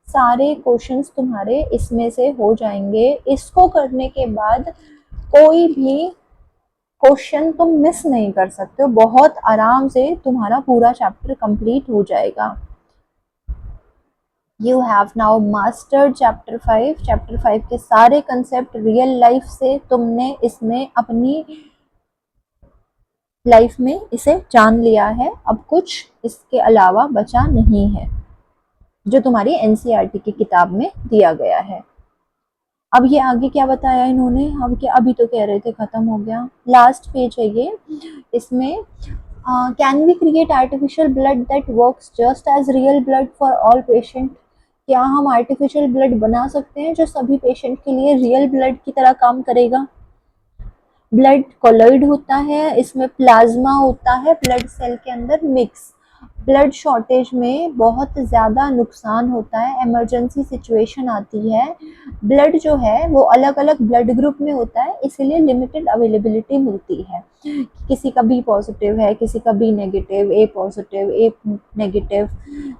सारे क्वेश्चंस तुम्हारे इसमें से हो जाएंगे। इसको करने के बाद कोई भी क्वेश्चन तुम मिस नहीं कर सकते हो, बहुत आराम से तुम्हारा पूरा चैप्टर कंप्लीट हो जाएगा। You have now mastered chapter 5। Chapter 5 के सारे कंसेप्ट रियल लाइफ से तुमने इसमें अपनी लाइफ में इसे जान लिया है। अब कुछ इसके अलावा बचा नहीं है जो तुम्हारी एनसीईआरटी की किताब में दिया गया है। अब ये आगे क्या बताया इन्होंने, अब क्या, अभी तो कह रहे थे खत्म हो गया, लास्ट पेज है ये। इसमें can we create artificial blood that works just as real blood for all patient, क्या हम आर्टिफिशियल ब्लड बना सकते हैं जो सभी पेशेंट के लिए रियल ब्लड की तरह काम करेगा। ब्लड कोलॉइड होता है, इसमें प्लाज्मा होता है ब्लड सेल के अंदर मिक्स। ब्लड शॉर्टेज में बहुत ज़्यादा नुकसान होता है, इमरजेंसी सिचुएशन आती है। ब्लड जो है वो अलग अलग ब्लड ग्रुप में होता है, इसीलिए लिमिटेड अवेलेबिलिटी मिलती है। किसी का बी पॉजिटिव है, किसी का बी नेगेटिव, ए पॉजिटिव, ए नेगेटिव।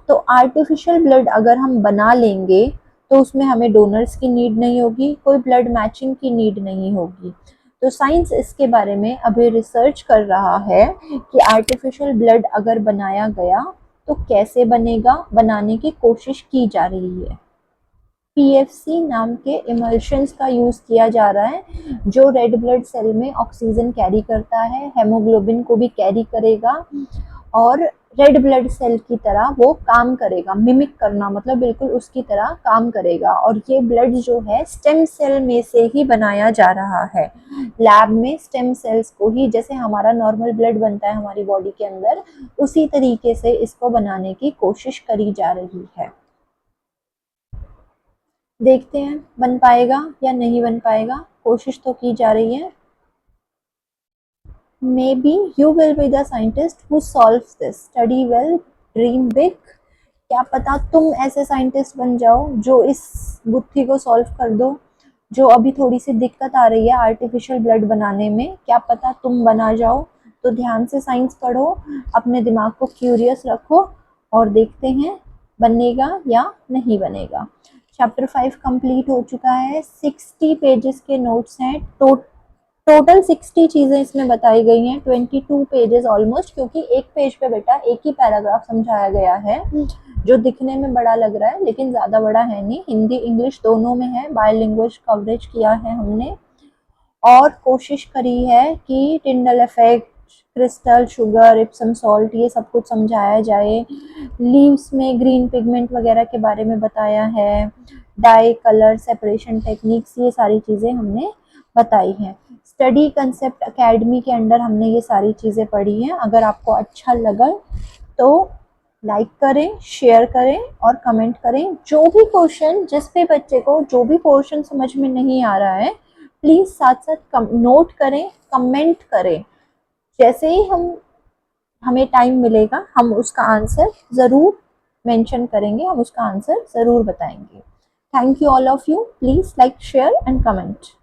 तो आर्टिफिशियल ब्लड अगर हम बना लेंगे तो उसमें हमें डोनर्स की नीड नहीं होगी, कोई ब्लड मैचिंग की नीड नहीं होगी। तो साइंस इसके बारे में अभी रिसर्च कर रहा है कि आर्टिफिशियल ब्लड अगर बनाया गया तो कैसे बनेगा, बनाने की कोशिश की जा रही है। पीएफसी नाम के इमल्शंस का यूज़ किया जा रहा है जो रेड ब्लड सेल में ऑक्सीजन कैरी करता है, हेमोग्लोबिन को भी कैरी करेगा और रेड ब्लड सेल की तरह वो काम करेगा। मिमिक करना मतलब बिल्कुल उसकी तरह काम करेगा। और ये ब्लड जो है स्टेम सेल में से ही बनाया जा रहा है। लैब में स्टेम सेल्स को ही, जैसे हमारा नॉर्मल ब्लड बनता है हमारी बॉडी के अंदर, उसी तरीके से इसको बनाने की कोशिश करी जा रही है। देखते हैं बन पाएगा या नहीं बन पाएगा, कोशिश तो की जा रही है। Maybe you will be the scientist who solves this. Study well, dream big. क्या पता तुम ऐसे साइंटिस्ट बन जाओ जो इस गुत्थी को सॉल्व कर दो, जो अभी थोड़ी सी दिक्कत आ रही है आर्टिफिशियल ब्लड बनाने में, क्या पता तुम बना जाओ। तो ध्यान से साइंस पढ़ो, अपने दिमाग को क्यूरियस रखो और देखते हैं बनेगा या नहीं बनेगा। चैप्टर 5 कंप्लीट हो चुका है, 60 पेजेस के नोट्स हैं, टोटल 60 चीजें इसमें बताई गई हैं, 22 पेजेस ऑलमोस्ट, क्योंकि एक पेज पे बेटा एक ही पैराग्राफ समझाया गया है, जो दिखने में बड़ा लग रहा है लेकिन ज़्यादा बड़ा है नहीं। हिंदी इंग्लिश दोनों में है, बायलिंग्वेज कवरेज किया है हमने, और कोशिश करी है कि Tyndall effect, crystal, sugar, Epsom salt, ये सब कुछ समझाया जाए। लीव्स में ग्रीन पिगमेंट वगैरह के बारे में बताया है, डाई, कलर, सेपरेशन टेक्निक्स, ये सारी चीज़ें हमने बताई हैं। स्टडी कंसेप्ट एकेडमी के अंडर हमने ये सारी चीज़ें पढ़ी हैं। अगर आपको अच्छा लगा तो लाइक करें, शेयर करें और कमेंट करें। जो भी क्वेश्चन, जिस भी बच्चे को जो भी पोर्शन समझ में नहीं आ रहा है, प्लीज़ साथ साथ नोट करें, कमेंट करें। जैसे ही हमें टाइम मिलेगा हम उसका आंसर ज़रूर मेंशन करेंगे, हम उसका आंसर ज़रूर बताएंगे। Thank you all of you. Please like, share and comment.